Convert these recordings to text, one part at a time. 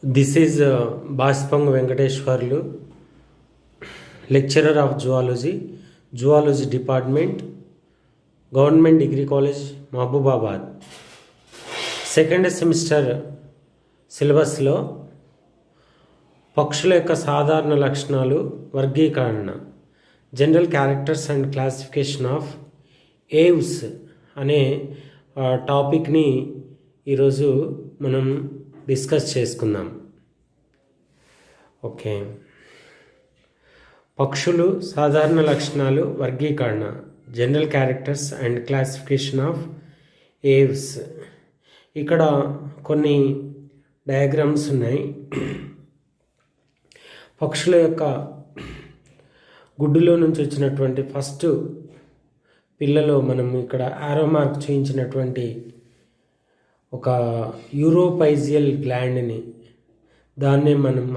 This is Baspang Venkateshwarlu, lecturer of zoology, zoology department, Government Degree College, Mahbubabad. Second semester సిలబస్లో పక్షుల యొక్క సాధారణ లక్షణాలు, వర్గీకరణ, general characters and classification of Aves అనే టాపిక్ని ఈరోజు మనం డిస్కస్ చేసుకుందాం. ఓకే, పక్షులు సాధారణ లక్షణాలు, వర్గీకరణ, general characters and classification of Aves. ఇక్కడ కొన్ని డయాగ్రామ్స్ ఉన్నాయి. పక్షుల యొక్క గుడ్డులో నుంచి వచ్చినటువంటి ఫస్ట్ పిల్లలో మనం ఇక్కడ ఆరో మార్క్ చూపించినటువంటి ఒక యూరోపైజియల్ గ్లాండ్ని, దాన్నే మనం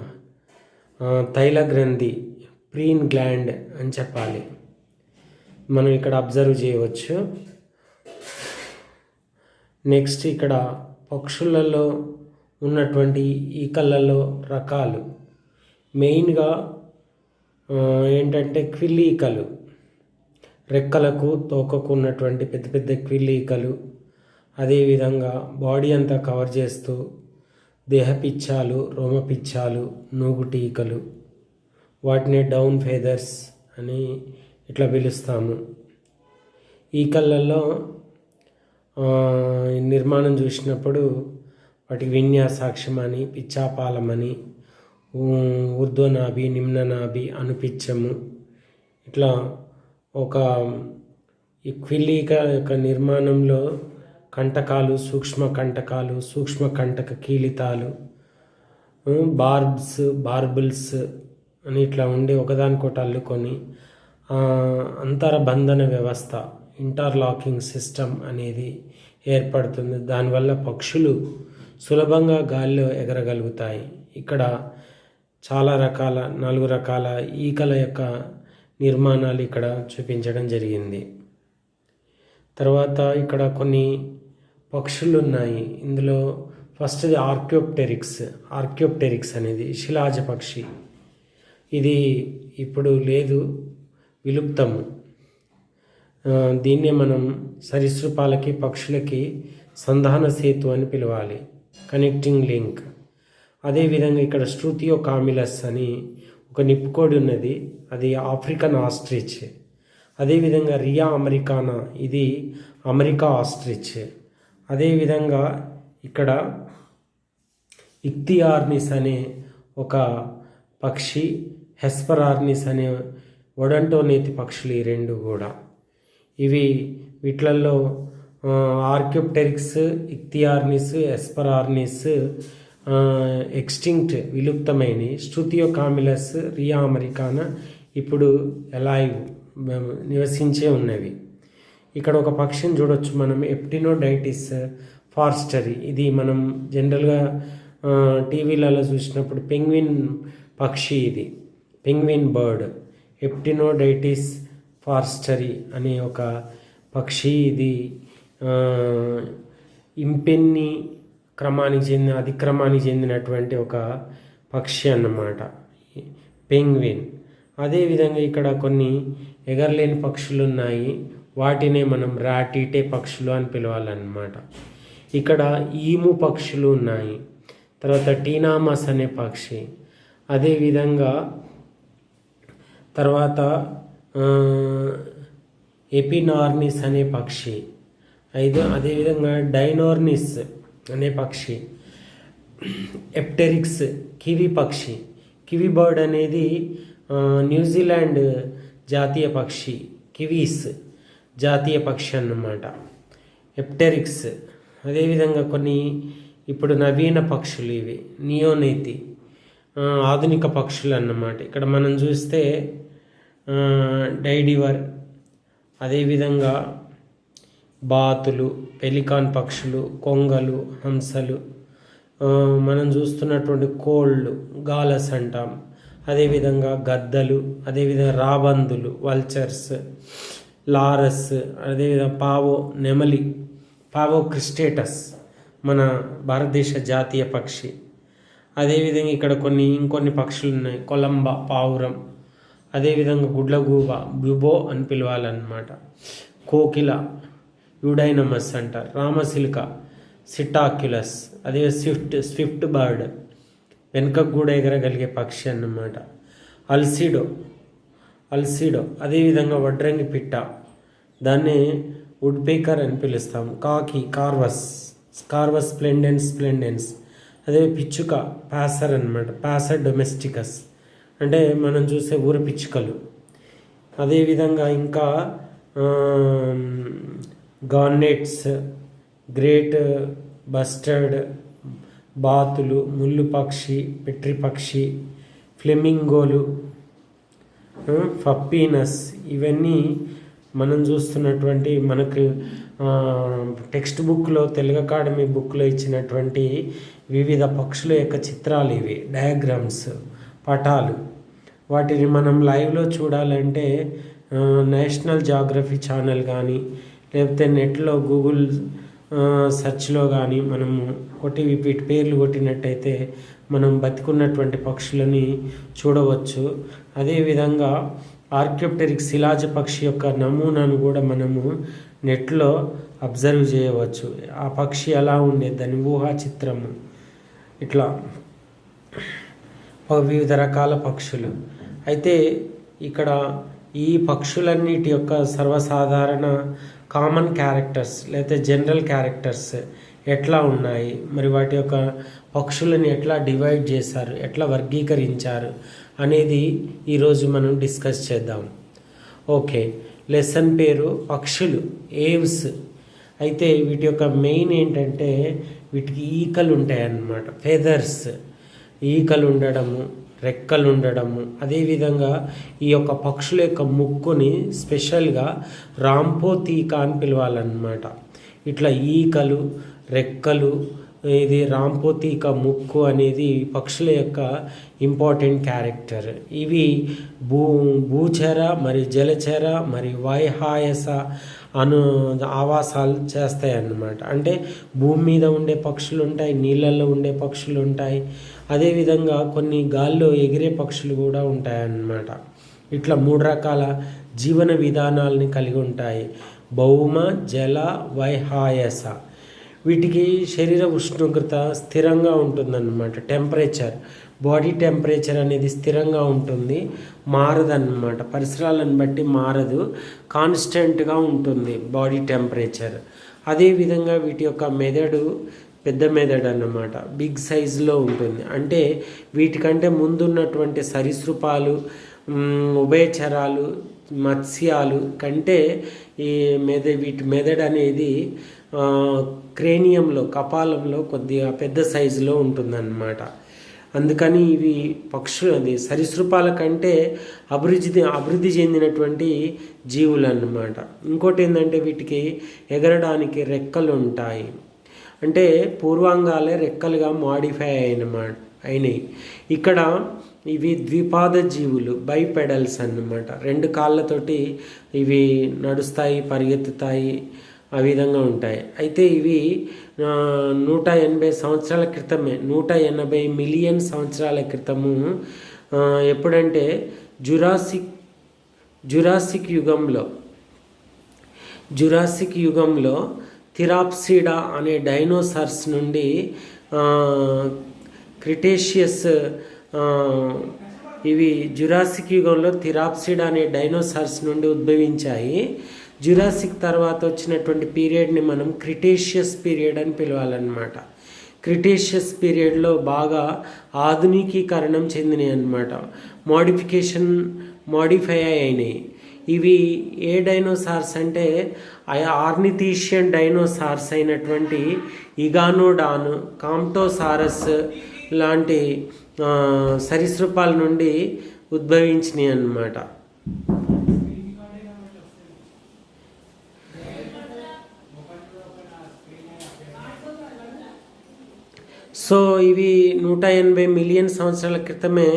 తైల గ్రంథి, ప్రీన్ గ్లాండ్ అని చెప్పాలి. మనం ఇక్కడ అబ్జర్వ్ చేయవచ్చు. నెక్స్ట్ ఇక్కడ పక్షులలో ఉన్నటువంటి ఈకలలో రకాలు మెయిన్గా ఏంటంటే క్విల్ ఈకలు, రెక్కలకు తోకకు ఉన్నటువంటి పెద్ద పెద్ద క్విల్ ఈకలు, అదేవిధంగా బాడీ అంతా కవర్ చేస్తూ దేహపిచ్చాలు, రోమపిచ్చాలు, నూగుటి ఈకలు, వాటిని డౌన్ ఫెదర్స్ అని ఇట్లా పిలుస్తాము. ఈకలలో నిర్మాణం చూసినప్పుడు వాటికి విన్యాసాక్షం అని, పిచ్చాపాలమని, ఊర్ధ్వనాభి, నిమ్ననాభి, అనుపిచ్చము, ఇట్లా ఒక ఈ క్విలీక యొక్క నిర్మాణంలో కంటకాలు, సూక్ష్మ కంటకాలు, సూక్ష్మ కంటక కీలితాలు, బార్బుల్స్ అని ఇట్లా ఉండి ఒకదానికోటి అల్లుకొని అంతరబంధన వ్యవస్థ, ఇంటర్లాకింగ్ సిస్టమ్ అనేది ఏర్పడుతుంది. దానివల్ల పక్షులు సులభంగా గాలిలో ఎగరగలుగుతాయి. ఇక్కడ చాలా రకాల 4 రకాల ఈకల యొక్క నిర్మాణాలు ఇక్కడ చూపించడం జరిగింది. తర్వాత ఇక్కడ కొన్ని పక్షులు ఉన్నాయి. ఇందులో ఫస్ట్ది ఆర్క్యోప్టెరిక్స్ అనేది శిలాజ పక్షి. ఇది ఇప్పుడు లేదు, విలుప్తము. దీన్నే మనం సరీసృపాలకి, పక్షులకి సంధాన సేతు అని పిలవాలి, కనెక్టింగ్ లింక్. అదేవిధంగా ఇక్కడ స్ట్రూతియో కామిలస్ అని ఒక నిప్పుకోడి ఉన్నది, అది ఆఫ్రికన్ ఆస్ట్రిచ్. అదేవిధంగా రియా అమెరికానా, ఇది అమెరికా ఆస్ట్రిచ్. అదేవిధంగా ఇక్కడ ఇక్తియార్నిస్ అనే ఒక పక్షి, హెస్పరార్నిస్ అనే ఒడంటోనేతి పక్షులు, ఈ రెండు కూడా. వీటిలలో ఆర్క్యోప్టెరిక్స్, ఇక్తియార్నిస్, ఎస్పరార్నిస్ ఎక్స్టింక్ట్, విలుప్తమైన. స్ట్రూతియో కామిలస్, రియా అమెరికానా ఇప్పుడు ఎలైవ్, నివసించే ఉన్నవి. ఇక్కడ ఒక పక్షిని చూడొచ్చు మనం, ఎప్టినోడైటిస్ ఫార్స్టరీ. ఇది మనం జనరల్గా టీవీలలో చూసినప్పుడు పెంగ్విన్ పక్షి, ఇది పెంగ్విన్ బర్డ్. ఎప్టినోడైటిస్ ఫార్స్టరీ అనే ఒక పక్షి, ఇది ఇంపెన్ని అధిక్రమానికి చెందినటువంటి ఒక పక్షి అన్నమాట, పెంగ్విన్. అదేవిధంగా ఇక్కడ కొన్ని ఎగరలేని పక్షులు ఉన్నాయి, వాటినే మనం రాటీటే పక్షులు అని పిలవాలన్నమాట. ఇక్కడ ఈము పక్షులు ఉన్నాయి. తర్వాత టీనామస్ అనే పక్షి. అదేవిధంగా తర్వాత ఎపినార్నిస్ అనే పక్షి. అదేవిధంగా డైనోర్నిస్ అనే పక్షి. ఎప్టెరిక్స్, కివి పక్షి. కివి బర్డ్ అనేది న్యూజిలాండ్ జాతీయ పక్షి, కివీస్ జాతీయ పక్షి అన్నమాట, ఎప్టెరిక్స్. అదేవిధంగా కొన్ని ఇప్పుడు నవీన పక్షులు, ఇవి నియోనేతి, ఆధునిక పక్షులు అన్నమాట. ఇక్కడ మనం చూస్తే డైడివర్, అదేవిధంగా బాతులు, పెలికాన్ పక్షులు, కొంగలు, హంసలు, మనం చూస్తున్నటువంటి కోళ్ళు, గాలస్ అంటాం. అదేవిధంగా గద్దలు, అదేవిధంగా రాబందులు, వల్చర్స్, లారస్, అదేవిధంగా నెమలి, పావో క్రిస్టేటస్ మన భారతదేశ జాతీయ పక్షి. అదేవిధంగా ఇక్కడ ఇంకొన్ని పక్షులు ఉన్నాయి. కొలంబ, పావురం, అదేవిధంగా గుడ్లగూబ, బ్యుబో అని పిలవాలన్నమాట. కోకిల, యుడైనమస్ అంటారు. రామసిల్క, సిటాక్యులస్, అదే స్విఫ్ట్ బర్డ్, వెనుకకు కూడా ఎగరగలిగే పక్షి అన్నమాట. అల్సిడో, అదేవిధంగా వడ్రంగి పిట్ట, దాన్ని వుడ్ పేకర్ అని పిలుస్తాము. కాకి, కార్వస్ స్ప్లెండెన్స్, అదే పిచ్చుక, ప్యాసర్ అన్నమాట. ప్యాసర్ డొమెస్టికస్ అంటే మనం చూసే ఊర పిచ్చుకలు. అదేవిధంగా ఇంకా గార్నెట్స్, గ్రేట్ బస్టర్డ్, బాతులు, ముళ్ళు పక్షి, పెట్రి పక్షి, ఫ్లెమింగోలు, ఫప్పీనస్, ఇవన్నీ మనం చూస్తున్నటువంటి మనకు టెక్స్ట్ బుక్లో, తెలుగు అకాడమీ బుక్లో ఇచ్చినటువంటి వివిధ పక్షుల యొక్క చిత్రాలు ఇవి, డయాగ్రామ్స్, పటాలు. వాటిని మనం లైవ్లో చూడాలంటే నేషనల్ జాగ్రఫీ ఛానల్ కానీ లేకపోతే నెట్లో గూగుల్ సెర్చ్లో కానీ మనము వీటి పేర్లు కొట్టినట్టయితే మనం బతికున్నటువంటి పక్షులని చూడవచ్చు. అదేవిధంగా ఆర్కియోప్టెరిక్స్ శిలాజ పక్షి యొక్క నమూనాను కూడా మనము నెట్లో అబ్జర్వ్ చేయవచ్చు. ఆ పక్షి ఎలా ఉండేది, దాని ఊహా చిత్రము, ఇట్లా వివిధ రకాల పక్షులు. అయితే ఇక్కడ ఈ పక్షులన్నిటి యొక్క సర్వసాధారణ కామన్ క్యారెక్టర్స్ లేదా జనరల్ క్యారెక్టర్స్ ఎట్లా ఉన్నాయి, మరి వాటి యొక్క పక్షులను ఎట్లా డివైడ్ చేశారు, ఎట్లా వర్గీకరించారు అనేది ఈరోజు మనం డిస్కస్ చేద్దాం. ఓకే, లెసన్ పేరు పక్షులు, ఏవ్స్. అయితే వీటి యొక్క మెయిన్ ఏంటంటే వీటికి ఈకలు ఉంటాయి అన్నమాట. ఫెదర్స్, ఈకలు ఉండడము, రెక్కలు ఉండడము. అదేవిధంగా ఈ యొక్క పక్షుల యొక్క ముక్కుని స్పెషల్గా రాంపోతీక అని పిలవాలన్నమాట. ఇట్లా ఈకలు, రెక్కలు, ఇది రాంపోతీక ముక్కు అనేది పక్షుల యొక్క ఇంపార్టెంట్ క్యారెక్టర్. ఇవి భూచర మరియు జలచర మరియు వైహాయస ఆవాసాలు చేస్తాయి అన్నమాట. అంటే భూమి మీద ఉండే పక్షులు ఉంటాయి, నీళ్ళల్లో ఉండే పక్షులు ఉంటాయి, అదేవిధంగా కొన్ని గాల్లో ఎగిరే పక్షులు కూడా ఉంటాయి అన్నమాట. ఇట్లా 3 రకాల జీవన విధానాలని కలిగి ఉంటాయి: భౌమ, జల, వైహాయస. వీటికి శరీర ఉష్ణోగ్రత స్థిరంగా ఉంటుందన్నమాట. టెంపరేచర్, బాడీ టెంపరేచర్ అనేది స్థిరంగా ఉంటుంది, మారదన్నమాట. పరిసరాలను బట్టి మారదు, కాన్స్టెంట్గా ఉంటుంది బాడీ టెంపరేచర్. అదేవిధంగా వీటి యొక్క మెదడు పెద్ద మెదడు అన్నమాట, బిగ్ సైజులో ఉంటుంది. అంటే వీటికంటే ముందున్నటువంటి సరీసృపాలు, ఉభయచరాలు, మత్స్యాలు కంటే ఈ వీటి మెదడు అనేది క్రేనియంలో, కపాలంలో కొద్దిగా పెద్ద సైజులో ఉంటుందన్నమాట. అందుకని ఇవి సరీసృపాల కంటే అభివృద్ధి చెందినటువంటి జీవులు అన్నమాట. ఇంకోటి ఏంటంటే వీటికి ఎగరడానికి రెక్కలు ఉంటాయి. అంటే పూర్వాంగాలే రెక్కలుగా మాడిఫై అయినాయి. ఇక్కడ ఇవి ద్విపాద జీవులు, బైపెడల్స్ అన్నమాట. 2 కాళ్ళతోటి ఇవి నడుస్తాయి, పరిగెత్తుతాయి, ఆ విధంగా ఉంటాయి. అయితే ఇవి 180 సంవత్సరాల క్రితమే, 180 మిలియన్ సంవత్సరాల క్రితము, ఎప్పుడంటే జురాసిక్ యుగంలో థిరాప్సిడా అనే డైనోసార్స్ నుండి క్రిటేషియస్, ఇవి జురాసిక్ యుగంలో థిరాప్సిడా అనే డైనోసార్స్ నుండి ఉద్భవించాయి. జురాసిక్ తర్వాత వచ్చినటువంటి పీరియడ్ని మనం క్రిటేషియస్ పీరియడ్ అని పిలవాలన్నమాట. క్రిటేషియస్ పీరియడ్లో బాగా ఆధునికీకరణం చెందినాయి అన్నమాట, మాడిఫై అయినాయి. ఇవి ఏ డైనోసార్స్ అంటే ఆర్నిథీషియన్ డైనోసార్స్ అయినటువంటి ఇగానోడాన్, కాంప్టోసారస్ లాంటి సరీసృపాల నుండి ఉద్భవించినాయి అన్నమాట. సో ఇవి 180 మిలియన్ సంవత్సరాల క్రితమే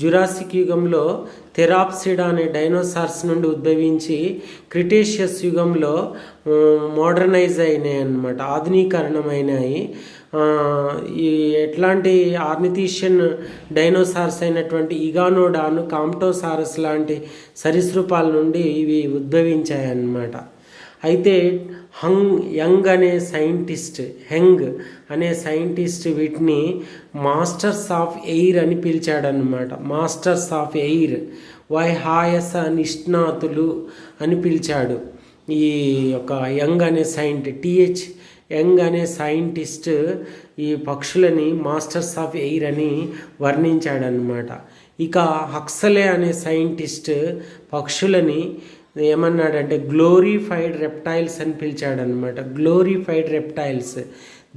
జురాసిక్ యుగంలో థెరాప్సిడా అనే డైనోసార్స్ నుండి ఉద్భవించి క్రిటేషియస్ యుగంలో మోడర్నైజ్ అయినాయి అన్నమాట, ఆధునీకరణమైనాయి. ఈ ఎట్లాంటి ఆర్నిథీషియన్ డైనోసార్స్ అయినటువంటి ఇగానోడాను, కాంప్టోసారస్ లాంటి సరీసృపాల నుండి ఇవి ఉద్భవించాయి అన్నమాట. అయితే హెంగ్ అనే సైంటిస్ట్ వీటిని మాస్టర్స్ ఆఫ్ ఎయిర్ అని పిలిచాడనమాట. మాస్టర్స్ ఆఫ్ ఎయిర్, వైహాయస నిష్ణాతులు అని పిలిచాడు. ఈ యొక్క యంగ్ అనే సైంటిస్ట్ ఈ పక్షులని మాస్టర్స్ ఆఫ్ ఎయిర్ అని వర్ణించాడనమాట. ఇక హక్సలే అనే సైంటిస్ట్ పక్షులని ఏమన్నాడంటే గ్లోరిఫైడ్ రెప్టైల్స్ అని పిలిచాడనమాట. గ్లోరిఫైడ్ రెప్టైల్స్,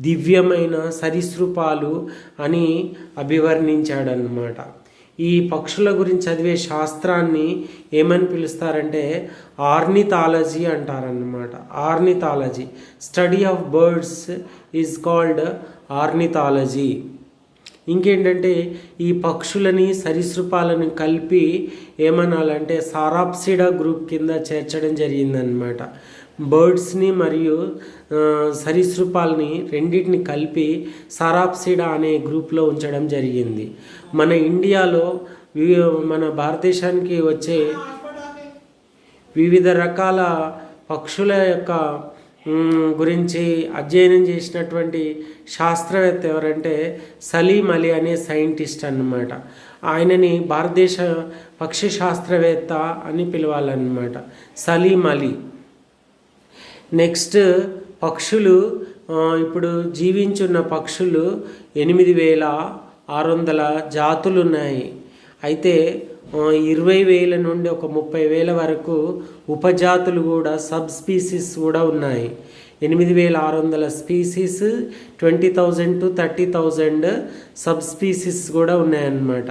దివ్యమైన సరీసృపాలు అని అభివర్ణించాడనమాట. ఈ పక్షుల గురించి చదివే శాస్త్రాన్ని ఏమని పిలుస్తారంటే ఆర్నిథాలజీ అంటారన్నమాట. Ornithology, study of birds is called ornithology. ఇంకేంటంటే ఈ పక్షులని సరీసృపాలను కలిపి ఏమనాలంటే సారాప్సిడా గ్రూప్ కింద చేర్చడం జరిగిందనమాట. బర్డ్స్ని మరియు సరీసృపాలని రెండింటిని కలిపి సారాప్సిడా అనే గ్రూప్లో ఉంచడం జరిగింది. మన ఇండియాలో మన భారతదేశానికి వచ్చే వివిధ రకాల పక్షుల యొక్క గురించి అధ్యయనం చేసినటువంటి శాస్త్రవేత్త ఎవరంటే సలీం అలీ అనే సైంటిస్ట్ అన్నమాట. ఆయనని భారతదేశ పక్షి శాస్త్రవేత్త అని పిలవాలన్నమాట, సలీం అలీ. నెక్స్ట్ పక్షులు, ఇప్పుడు జీవించున్న పక్షులు 8,600 జాతులు ఉన్నాయి. అయితే 20,000 నుండి ఒక 30,000 వరకు ఉపజాతులు కూడా, సబ్ స్పీసీస్ కూడా ఉన్నాయి. 8,600 స్పీసీస్, 20,000 to 30,000 సబ్ స్పీసీస్ కూడా ఉన్నాయన్నమాట.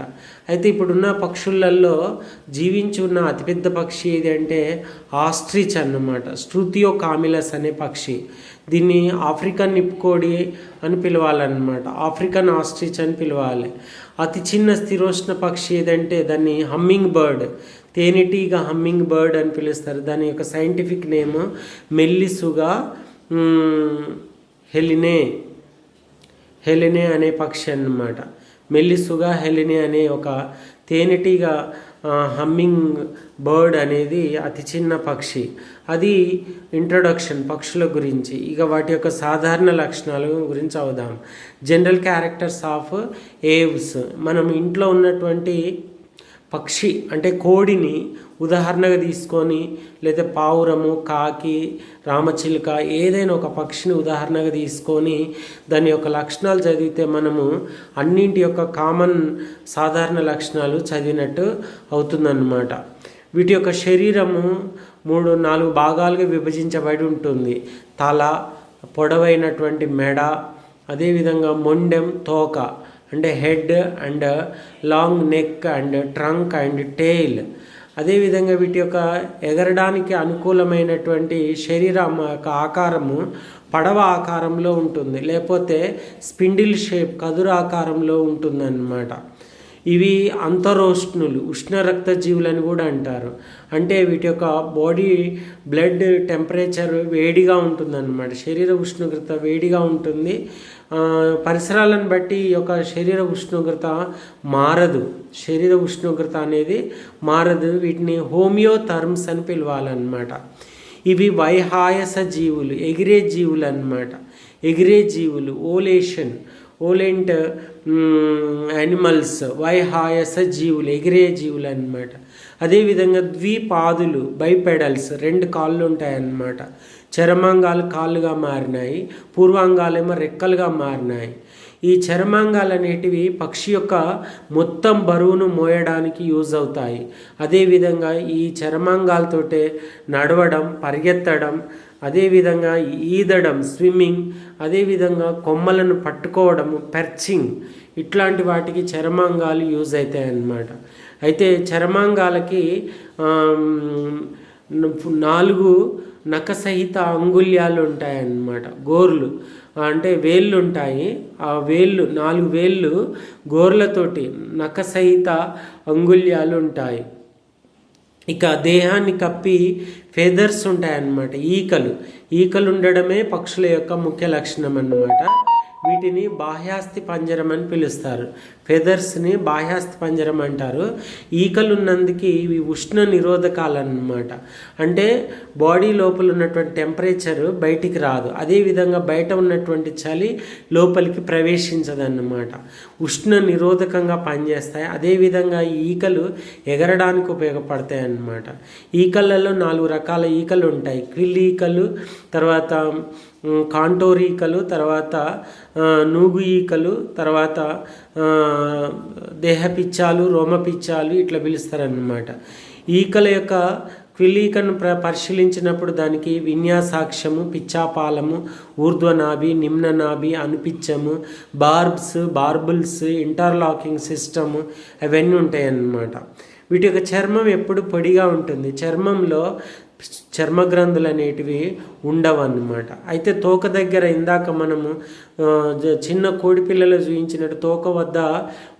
అయితే ఇప్పుడున్న పక్షులలో జీవించి ఉన్న అతిపెద్ద పక్షి ఏది అంటే ఆస్ట్రిచ్ అన్నమాట. స్ట్రూథియో కామిలస్ అనే పక్షి. దీన్ని ఆఫ్రికన్ నిప్కోడి అని పిలవాలన్నమాట. ఆఫ్రికన్ ఆస్ట్రిచ్ అని పిలవాలి. అతి చిన్న స్థిరోష్ణ పక్షి ఏదంటే దాన్ని హమ్మింగ్ బర్డ్, తేనెటీగ హమ్మింగ్ బర్డ్ అని పిలుస్తారు. దాని యొక్క సైంటిఫిక్ నేమ్ మెల్లిసుగా హెలినే అనే పక్షి అన్నమాట. మెల్లిసుగా హెలినే అనే ఒక తేనెటీగ హమ్మింగ్ బర్డ్ అనేది అతి చిన్న పక్షి. అది ఇంట్రొడక్షన్ పక్షుల గురించి. ఇక వాటి యొక్క సాధారణ లక్షణాల గురించి అవుదాం. General characters of Aves. మనం ఇంట్లో ఉన్నటువంటి పక్షి అంటే కోడిని ఉదాహరణగా తీసుకొని, లేదా పావురము, కాకి, రామచిలుక ఏదైనా ఒక పక్షిని ఉదాహరణగా తీసుకొని దాని యొక్క లక్షణాలు చదివితే మనము అన్నింటి యొక్క కామన్ సాధారణ లక్షణాలు చదివినట్టు అవుతుందన్నమాట. వీటి యొక్క శరీరము 3-4 భాగాలుగా విభజించబడి ఉంటుంది. తల, పొడవైనటువంటి మెడ, అదేవిధంగా మొండెం, తోక అంటే head and long neck and trunk and tail. అదేవిధంగా వీటి యొక్క ఎగరడానికి అనుకూలమైనటువంటి శరీరం యొక్క ఆకారము పడవ ఆకారంలో ఉంటుంది, లేకపోతే స్పిండిల్ షేప్ కదురు ఆకారంలో ఉంటుందన్నమాట. ఇవి అంతరోష్ణులు, ఉష్ణరక్త జీవులని కూడా అంటారు. అంటే వీటి యొక్క బాడీ బ్లడ్ టెంపరేచర్ వేడిగా ఉంటుందన్నమాట. శరీర ఉష్ణోగ్రత వేడిగా ఉంటుంది. పరిసరాలను బట్టి ఈ యొక్క శరీర ఉష్ణోగ్రత మారదు. శరీర ఉష్ణోగ్రత అనేది మారదు. వీటిని హోమియోథర్మ్స్ అని పిలవాలన్నమాట. ఇవి వైహాయస జీవులు, ఎగిరే జీవులు అన్నమాట. ఎగిరే జీవులు, ఓలెంట్ యానిమల్స్, వైహాయస జీవులు, ఎగిరే జీవులు అన్నమాట. అదేవిధంగా ద్విపాదులు, బైపెడల్స్, 2 కాళ్ళు ఉంటాయన్నమాట. చర్మాంగాలు కాళ్ళుగా మారినాయి, పూర్వాంగాలేమో రెక్కలుగా మారినాయి. ఈ చర్మాంగాలు అనేటివి పక్షి యొక్క మొత్తం బరువును మోయడానికి యూజ్ అవుతాయి. అదేవిధంగా ఈ చర్మాంగాలతోటే నడవడం, పరిగెత్తడం, అదేవిధంగా ఈదడం, స్విమ్మింగ్, అదేవిధంగా కొమ్మలను పట్టుకోవడము, పెర్చింగ్, ఇట్లాంటి వాటికి చర్మాంగాలు యూజ్ అవుతాయి అన్నమాట. అయితే చర్మాంగాలకి 4 నఖసహిత అంగుళ్యాలు ఉంటాయన్నమాట. గోర్లు అంటే వేళ్ళు ఉంటాయి. ఆ వేళ్ళు 4 వేళ్ళు గోర్లతోటి నఖసహిత అంగుళ్యాలు ఉంటాయి. ఇక దేహాన్ని కప్పి ఫెదర్స్ ఉంటాయన్నమాట, ఈకలు ఉండడమే పక్షుల యొక్క ముఖ్య లక్షణం అన్నమాట. వీటిని బాహ్యాస్థి పంజరం అని పిలుస్తారు. ఫెదర్స్ని బాహ్యాస్థి పంజరం అంటారు. ఈకలు ఉన్నందుకు ఇవి ఉష్ణ నిరోధకాలు అన్నమాట. అంటే బాడీ లోపల ఉన్నటువంటి టెంపరేచర్ బయటికి రాదు, అదేవిధంగా బయట ఉన్నటువంటి చలి లోపలికి ప్రవేశించదన్నమాట. ఉష్ణ నిరోధకంగా పనిచేస్తాయి. అదేవిధంగా ఈ ఈకలు ఎగరడానికి ఉపయోగపడతాయి అన్నమాట. ఈకలలో 4 రకాల ఈకలు ఉంటాయి. క్విల్ ఈకలు, తర్వాత కాంటోర్ ఈకలు, తర్వాత నూగు ఈకలు, తర్వాత దేహపిచ్చాలు, రోమపిచ్చాలు ఇట్లా పిలుస్తారన్నమాట. ఈకల యొక్క క్విలీకను పరిశీలించినప్పుడు దానికి విన్యాసాక్షము, పిచ్చాపాలము, ఊర్ధ్వనాభి, నిమ్ననాభి, అనుపిచ్చము, బార్బుల్స్, ఇంటర్లాకింగ్ సిస్టము అవన్నీ ఉంటాయి అన్నమాట. వీటి యొక్క చర్మం ఎప్పుడు పొడిగా ఉంటుంది. చర్మంలో చర్మగ్రంథులు అనేటివి ఉండవు అన్నమాట. అయితే తోక దగ్గర ఇందాక మనము చిన్న కోడి పిల్లలు చూపించినట్టు తోక వద్ద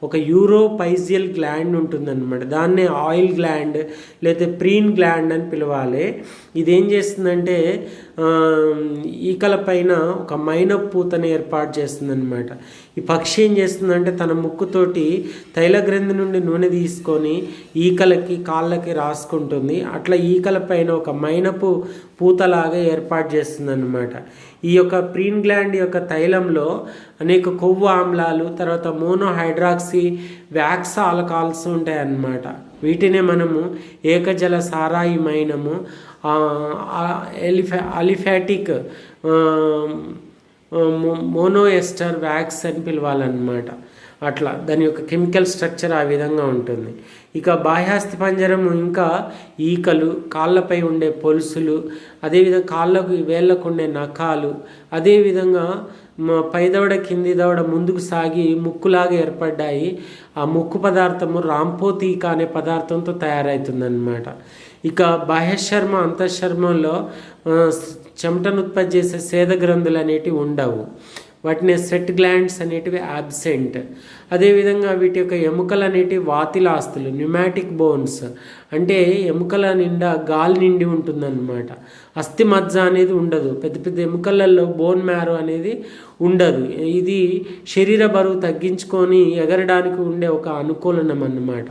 ఒక యూరోపైజియల్ గ్లాండ్ ఉంటుందన్నమాట. దాన్నే ఆయిల్ గ్లాండ్ లేదా ప్రీన్ గ్లాండ్ అని పిలవాలి. ఇదేం చేస్తుందంటే ఈకల పైన ఒక మైనపు పూతను ఏర్పాటు చేస్తుందన్నమాట. ఈ పక్షి ఏం చేస్తుందంటే తన ముక్కుతోటి తైలగ్రంథి నుండి నూనె తీసుకొని ఈకలకి కాళ్ళకి రాసుకుంటుంది. అట్లా ఈకల పైన ఒక మైనపు పూతలాగా ఏర్పాటు చేస్తుంది అన్నమాట. ఈ యొక్క ప్రీన్ గ్లాండ్ యొక్క తైలంలో అనేక కొవ్వు ఆమ్లాలు, తర్వాత మోనోహైడ్రాక్సీ వ్యాక్స్ ఆల్కహాల్స్ ఉంటాయి అన్నమాట. వీటినే మనము ఏకజల సారాయి మైనము, అలిఫాటిక్ మోనోఎస్టర్ వ్యాక్స్ అని పిలవాలన్నమాట. అట్లా దాని యొక్క కెమికల్ స్ట్రక్చర్ ఆ విధంగా ఉంటుంది. ఇక బాహ్యాస్థి పంజరము ఇంకా ఈకలు, కాళ్ళపై ఉండే పొలుసులు, అదేవిధంగా కాళ్ళకు వేళ్ళకు ఉండే నఖాలు, అదేవిధంగా పైదవడ కింది దవడ ముందుకు సాగి ముక్కులాగా ఏర్పడ్డాయి. ఆ ముక్కు పదార్థము రాంపోతీక అనే పదార్థంతో తయారవుతుందన్నమాట. ఇక బాహ్యశర్మ అంతఃశర్మంలో చెమటను ఉత్పత్తి చేసే సేద గ్రంథులు అనేటివి ఉండవు. వాటిని స్వెట్ గ్లాండ్స్ అనేటివి యాబ్సెంట్. అదేవిధంగా వీటి యొక్క ఎముకలు అనేటివి వాతిలాస్తులు, న్యూమాటిక్ బోన్స్, అంటే ఎముకల నిండా గాలి నిండి ఉంటుందన్నమాట. అస్థి మజ్జ అనేది ఉండదు. పెద్ద పెద్ద ఎముకలలో బోన్ మ్యారో అనేది ఉండదు. ఇది శరీర బరువు తగ్గించుకొని ఎగరడానికి ఉండే ఒక అనుకూలనం అన్నమాట.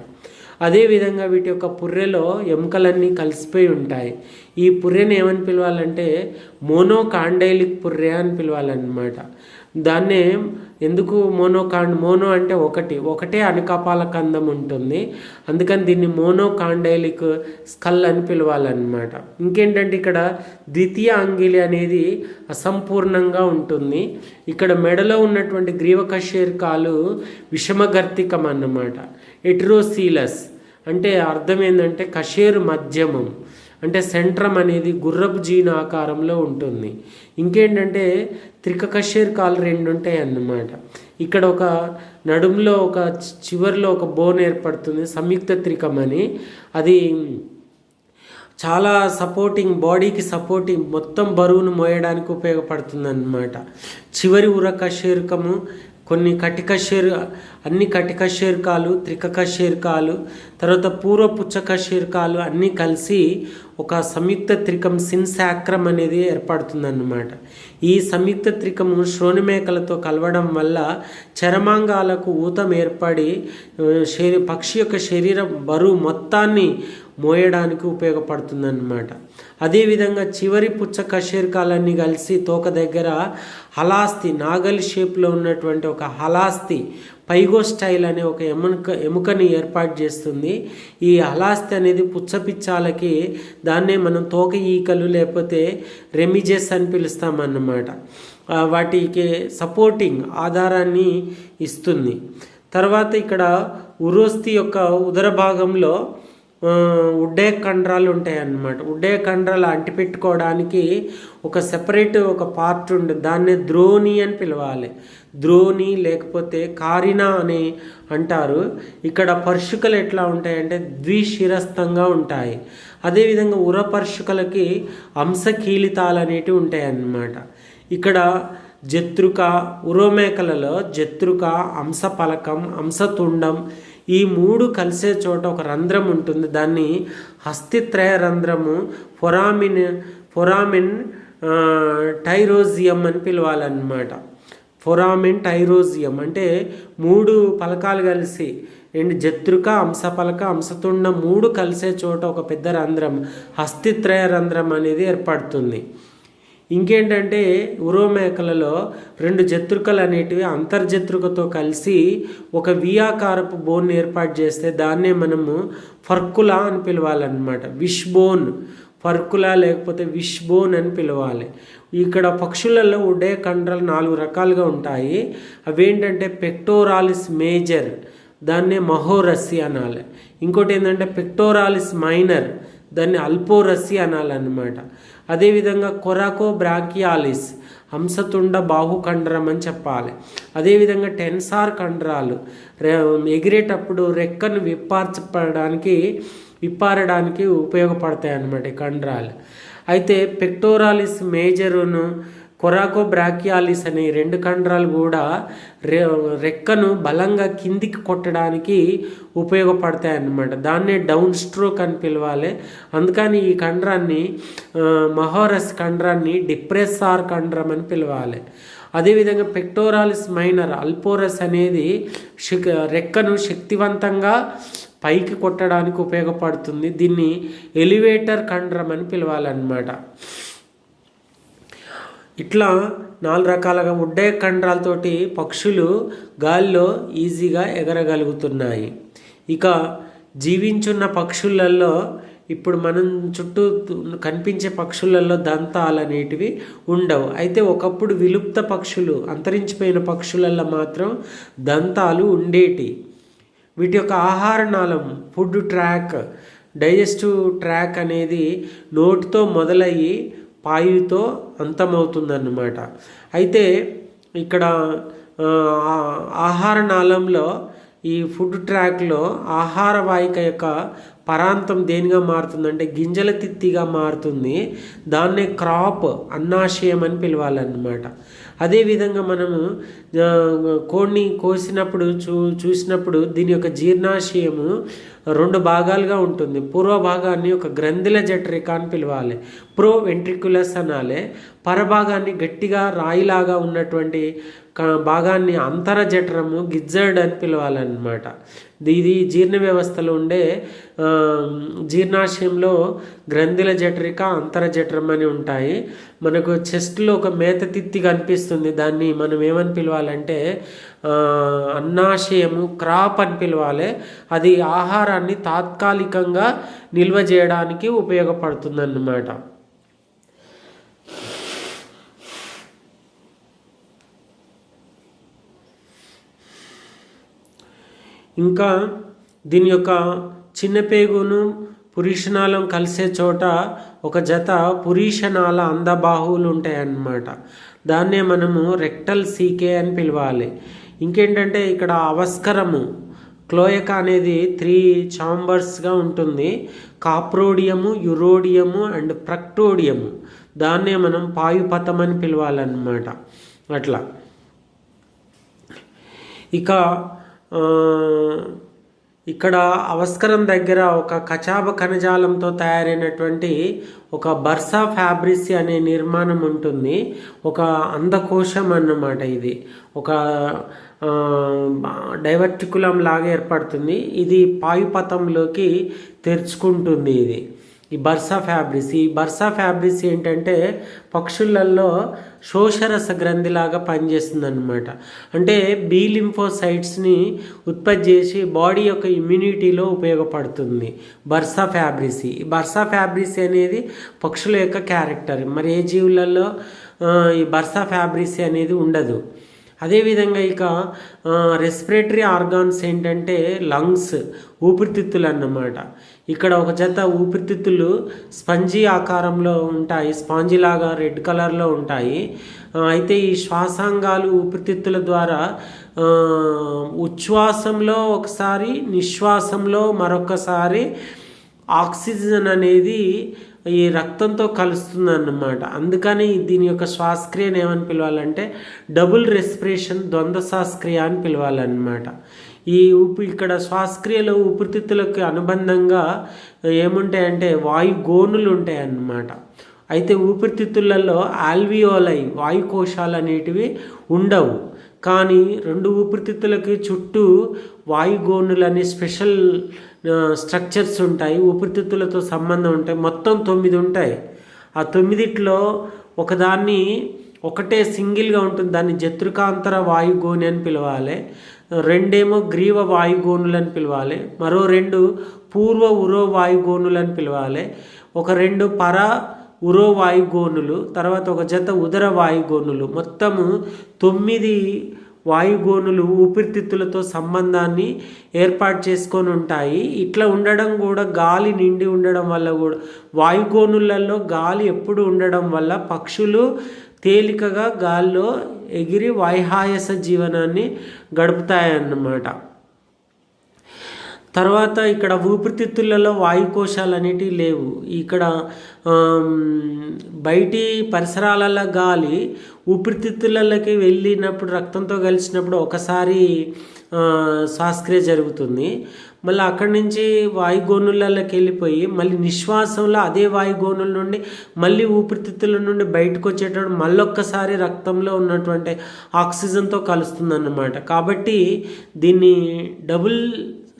అదేవిధంగా వీటి యొక్క పుర్రెలో ఎముకలన్నీ కలిసిపోయి ఉంటాయి. ఈ పుర్రెని ఏమని పిలవాలంటే మోనోకాండైలిక్ పుర్రె అని పిలవాలన్నమాట. దాన్నే ఎందుకు మోనో అంటే ఒకటే అనుకపాల కందం ఉంటుంది, అందుకని దీన్ని మోనోకాండైలిక్ స్కల్ అని పిలవాలన్నమాట. ఇంకేంటంటే ఇక్కడ ద్వితీయ అంగిలి అనేది అసంపూర్ణంగా ఉంటుంది. ఇక్కడ మెడలో ఉన్నటువంటి గ్రీవకశేరుకాలు విషమగర్తికం అన్నమాట. ఎట్రోసీలస్ అంటే అర్థం ఏంటంటే కశేరు మధ్యమం, అంటే సెంట్రం అనేది గుర్రపు జీన ఆకారంలో ఉంటుంది. ఇంకేంటంటే త్రికశేరుకాలు 2 ఉంటాయి అన్నమాట. ఇక్కడ ఒక నడుములో ఒక చివరిలో ఒక బోన్ ఏర్పడుతుంది, సంయుక్త త్రికం అని. అది చాలా బాడీకి సపోర్టింగ్, మొత్తం బరువును మోయడానికి ఉపయోగపడుతుంది అన్నమాట. చివరి ఉరకశేరుకము, కొన్ని అన్ని కటికశేరుకాలు, త్రికశేరుకాలు, తర్వాత పూర్వపుచ్చకశేరుకాలు అన్నీ కలిసి ఒక సంయుక్త త్రికం సిన్సాక్రం అనేది ఏర్పడుతుందన్నమాట. ఈ సంయుక్త త్రికము శ్రోణిమేకలతో కలవడం వల్ల చర్మాంగాలకు ఊతం ఏర్పడి పక్షి యొక్క శరీర బరువు మొత్తాన్ని మోయడానికి ఉపయోగపడుతుందన్నమాట. అదేవిధంగా చివరి పుచ్చ కశేరుకాలన్నీ కలిసి తోక దగ్గర హలాస్తి, నాగలి షేప్లో ఉన్నటువంటి ఒక హలాస్తి, పైగోస్టైల్ అనే ఒక ఎముకని ఏర్పాటు చేస్తుంది. ఈ హలాస్తి అనేది పుచ్చపిచ్చాలకి దాన్నే మనం తోక ఈకలు లేకపోతే రెమిజెస్ అని పిలుస్తామన్నమాట. వాటికి సపోర్టింగ్ ఆధారాన్ని ఇస్తుంది. తర్వాత ఇక్కడ ఉరోస్తి యొక్క ఉదర భాగంలో ఉడ్డయ కండరాలు ఉంటాయి అన్నమాట. ఉడ్డయ కండరాలు అంటిపెట్టుకోవడానికి ఒక సెపరేట్ ఒక పార్ట్ ఉంటుంది, దాన్నే ద్రోణి అని పిలవాలి. ద్రోణి లేకపోతే కారినా అని అంటారు. ఇక్కడ పర్షికలు ఎట్లా ఉంటాయంటే ద్విశిరస్థంగా ఉంటాయి. అదేవిధంగా ఉరపర్షికలకి అంశకీలితాలు అనేటివి ఉంటాయి అన్నమాట. ఇక్కడ జత్రుక, ఉరోమేకలలో జత్రుక, అంశపలకం, అంశతుండం ఈ 3 కలిసే చోట ఒక రంధ్రం ఉంటుంది. దాన్ని హస్తిత్రయ రంధ్రము, ఫొరామిన్ టైరోజియం అని పిలవాలన్నమాట. ఫొరామెన్ టైరోజియం అంటే 3 పలకాలు కలిసి జత్రుక, అంశపలక, అంశతుండం 3 కలిసే చోట ఒక పెద్ద రంధ్రం హస్తిత్రయ రంధ్రం అనేది ఏర్పడుతుంది. ఇంకేంటంటే ఉరోమేకలలో 2 జత్రుకలు అనేటివి అంతర్జత్రుకతో కలిసి ఒక వియాకారపు బోన్ ఏర్పాటు చేస్తే దాన్నే మనము ఫర్కులా అని పిలవాలన్నమాట. విష్ బోన్, ఫర్కులా లేకపోతే విష్ బోన్ అని పిలవాలి. ఇక్కడ పక్షులలో ఉడే కండరాలు 4 రకాలుగా ఉంటాయి. అవేంటంటే పెక్టోరాలిస్ మేజర్, దాన్నే మహోరస్సి అనాలి. ఇంకోటి ఏంటంటే పెక్టోరాలిస్ మైనర్, దాన్ని అల్పోరస్సి అనాలన్నమాట. అదేవిధంగా కొరాకో బ్రాకియాలిస్ హంసతుండ బాహుకండరం అని చెప్పాలి. అదేవిధంగా టెన్సార్ కండరాలు ఎగిరేటప్పుడు రెక్కను విప్పారడానికి ఉపయోగపడతాయి అన్నమాట ఈ కండరాలు. అయితే పెక్టోరాలిస్ మేజరును కొరాకో బ్రాకియాలిస్ అనే 2 కండరాలు కూడా రెక్కను బలంగా కిందికి కొట్టడానికి ఉపయోగపడతాయి అన్నమాట. దాన్నే డౌన్ స్ట్రోక్ అని పిలవాలి. అందుకని ఈ కండరాన్ని మహోరస్ కండరాన్ని డిప్రెస్సార్ కండరం అని పిలవాలి. అదేవిధంగా పెక్టోరాలిస్ మైనర్ అల్పోరస్ అనేది రెక్కను శక్తివంతంగా పైకి కొట్టడానికి ఉపయోగపడుతుంది. దీన్ని ఎలివేటర్ కండరం అని పిలవాలన్నమాట. ఇట్లా 4 రకాలుగా ఉడ్డే కండరాలతోటి పక్షులు గాల్లో ఈజీగా ఎగరగలుగుతున్నాయి. ఇక జీవించున్న పక్షులలో ఇప్పుడు మనం చుట్టూ కనిపించే పక్షులలో దంతాలు అనేటివి ఉండవు. అయితే ఒకప్పుడు విలుప్త పక్షులు, అంతరించిపోయిన పక్షులలో మాత్రం దంతాలు ఉండేటి. వీటి యొక్క ఆహార నాళం, ఫుడ్ ట్రాక్, డైజెస్టివ్ ట్రాక్ అనేది నోటితో మొదలయ్యి పాయుతో అంతమవుతుందన్నమాట. అయితే ఇక్కడ ఆహార నాళంలో ఈ ఫుడ్ ట్రాక్లో ఆహార వాహిక యొక్క పరాంతం దేనిగా మారుతుందంటే గింజల తిత్తిగా మారుతుంది. దాన్నే క్రాప్ అన్నాశయం అని పిలవాలన్నమాట. అదేవిధంగా మనము కోడిని కోసినప్పుడు చూసినప్పుడు దీని యొక్క జీర్ణాశయము 2 భాగాలుగా ఉంటుంది. పూర్వ భాగాన్ని ఒక గ్రంథిల జఠరిక అని పిలవాలి, ప్రో వెంట్రికులస్ అనాలి. పరభాగాన్ని గట్టిగా రాయిలాగా ఉన్నటువంటి భాగాన్ని అంతర జఠరము, గిజ్జర్డ్ అని పిలవాలన్నమాట. ఇది జీర్ణ వ్యవస్థలో ఉండే జీర్ణాశయంలో గ్రంథిల జఠరిక, అంతర జఠరం అని ఉంటాయి. మనకు చెస్ట్లో ఒక మేత తిత్తి కనిపిస్తుంది, దాన్ని మనం ఏమని పిలవాలంటే అన్నాశయము, క్రాప్ అని పిలవాలి. అది ఆహారాన్ని తాత్కాలికంగా నిల్వ చేయడానికి ఉపయోగపడుతుంది అన్నమాట. ఇంకా దీని యొక్క చిన్నపేగును పురీషనాళం కలిసే చోట ఒక జత పురీషనాళ అందబాహువులు ఉంటాయి అన్నమాట. దాన్నే మనము రెక్టల్ సీకే అని పిలవాలి. ఇంకేంటంటే ఇక్కడ అవస్కరము, క్లోయక అనేది 3 ఛాంబర్స్గా ఉంటుంది. కాప్రోడియము, యురోడియము అండ్ ప్రక్టోడియము, దాన్నే మనం పాయుపథం అని పిలవాలన్నమాట. అట్లా ఇక ఇక్కడ అవస్కరం దగ్గర ఒక కచాబ కణజాలంతో తయారైనటువంటి ఒక బర్సా ఫ్యాబ్రిసి అనే నిర్మాణం ఉంటుంది. ఒక అందకోశం అన్నమాట. ఇది ఒక డైవర్టికులం లాగా ఏర్పడుతుంది. ఇది పాయుపథంలోకి తెరుచుకుంటుంది. ఇది ఈ బర్సా ఫ్యాబ్రిసి ఏంటంటే పక్షులలో శోషరస గ్రంథిలాగా పనిచేస్తుంది అన్నమాట. అంటే బి లింఫోసైట్స్ని ఉత్పత్తి చేసి బాడీ యొక్క ఇమ్యూనిటీలో ఉపయోగపడుతుంది బర్సా ఫ్యాబ్రిసి అనేది పక్షుల యొక్క క్యారెక్టర్. మరి ఏ జీవులలో ఈ బర్సా ఫ్యాబ్రిసి అనేది ఉండదు. అదేవిధంగా ఇక రెస్పిరేటరీ ఆర్గాన్స్ ఏంటంటే లంగ్స్, ఊపిరితిత్తులు అన్నమాట. ఇక్కడ ఒక జత ఊపిరితిత్తులు స్పంజీ ఆకారంలో ఉంటాయి, స్పాంజిలాగా రెడ్ కలర్లో ఉంటాయి. అయితే ఈ శ్వాసాంగాలు ఊపిరితిత్తుల ద్వారా ఉచ్ఛ్వాసంలో ఒకసారి, నిశ్వాసంలో మరొకసారి ఆక్సిజన్ అనేది ఈ రక్తంతో కలుస్తుంది అన్నమాట. అందుకని దీని యొక్క శ్వాసక్రియను ఏమని పిలవాలంటే డబుల్ రెస్పిరేషన్, ద్వంద్వ శ్వాసక్రియ అని పిలవాలన్నమాట. ఇక్కడ శ్వాసక్రియలో ఊపిరితిత్తులకు అనుబంధంగా ఏముంటాయంటే వాయుగోనులు ఉంటాయి అన్నమాట. అయితే ఊపిరితిత్తులలో ఆల్వియోలై వాయుకోశాలు అనేటివి ఉండవు. కానీ 2 ఊపిరితిత్తులకి చుట్టూ వాయుగోనులు అనే స్పెషల్ స్ట్రక్చర్స్ ఉంటాయి, ఊపిరితిత్తులతో సంబంధం ఉంటాయి. మొత్తం 9 ఉంటాయి. ఆ 9లో ఒకదాన్ని ఒకటే సింగిల్గా ఉంటుంది, దాన్ని జత్రుకాంతర వాయుగోని అని పిలవాలి. 2 గ్రీవ వాయుగోనులు అని పిలవాలి. మరో 2 పూర్వ ఉరో వాయుగోనులు అని పిలవాలి. ఒక 2 పర ఉరో వాయుగోనులు, తర్వాత ఒక జత ఉదర వాయుగోనులు. మొత్తము 9 వాయుగోనులు ఊపిరితిత్తులతో సంబంధాన్ని ఏర్పాటు చేసుకొని ఉంటాయి. ఇట్లా ఉండడం కూడా గాలి నిండి ఉండడం వల్ల కూడా, వాయుగోనులలో గాలి ఎప్పుడు ఉండడం వల్ల పక్షులు తేలికగా గాల్లో ఎగిరి వైహాయస జీవనాన్ని గడుపుతాయన్నమాట. తర్వాత ఇక్కడ ఊపిరితిత్తులలో వాయుకోశాలు అనేటివి లేవు. ఇక్కడ బయటి పరిసరాలలో గాలి ఊపిరితిత్తులలోకి వెళ్ళినప్పుడు, రక్తంతో కలిసినప్పుడు ఒకసారి శ్వాసక్రియ జరుగుతుంది. మళ్ళీ అక్కడి నుంచి వాయుగోనులలోకి వెళ్ళిపోయి మళ్ళీ నిశ్వాసంలో అదే వాయుగోనుల నుండి మళ్ళీ ఊపిరితిత్తుల నుండి బయటకు వచ్చేటప్పుడు మళ్ళొక్కసారి రక్తంలో ఉన్నటువంటి ఆక్సిజన్తో కలుస్తుంది అన్నమాట. కాబట్టి దీన్ని డబుల్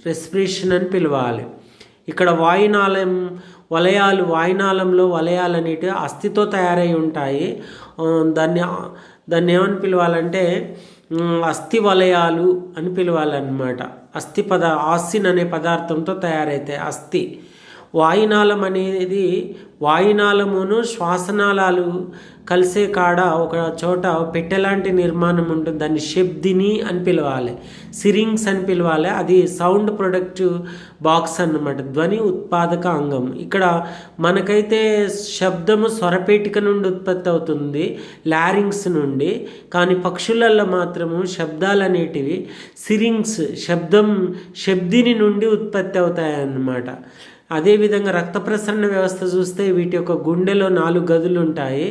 రెస్పిరేషన్ అని పిలవాలి. ఇక్కడ వాయునాళంలో వలయాలు అనేటివి అస్థితో తయారై ఉంటాయి. దాన్ని ఏమని పిలవాలంటే అస్థి వలయాలు అని పిలవాలన్నమాట. ఆసిన్ అనే పదార్థంతో తయారైతాయి అస్థి. వాయునాళం అనేది వాయునాళమును శ్వాసనాళాలు కలిసే కాడ ఒక చోట పెట్టెలాంటి నిర్మాణం ఉంటుంది, దాన్ని శబ్దిని అని పిలవాలి, సిరింగ్స్ అని పిలవాలి. అది సౌండ్ ప్రొడక్టివ్ బాక్స్ అన్నమాట, ధ్వని ఉత్పాదక అంగం. ఇక్కడ మనకైతే శబ్దము స్వరపేటిక నుండి ఉత్పత్తి అవుతుంది, లారింగ్స్ నుండి. కానీ పక్షులలో మాత్రము శబ్దాలు అనేటివి సిరింగ్స్ శబ్దిని నుండి ఉత్పత్తి అవుతాయి అన్నమాట. అదేవిధంగా రక్త ప్రసరణ వ్యవస్థ చూస్తే వీటి యొక్క గుండెలో 4 గదులు ఉంటాయి,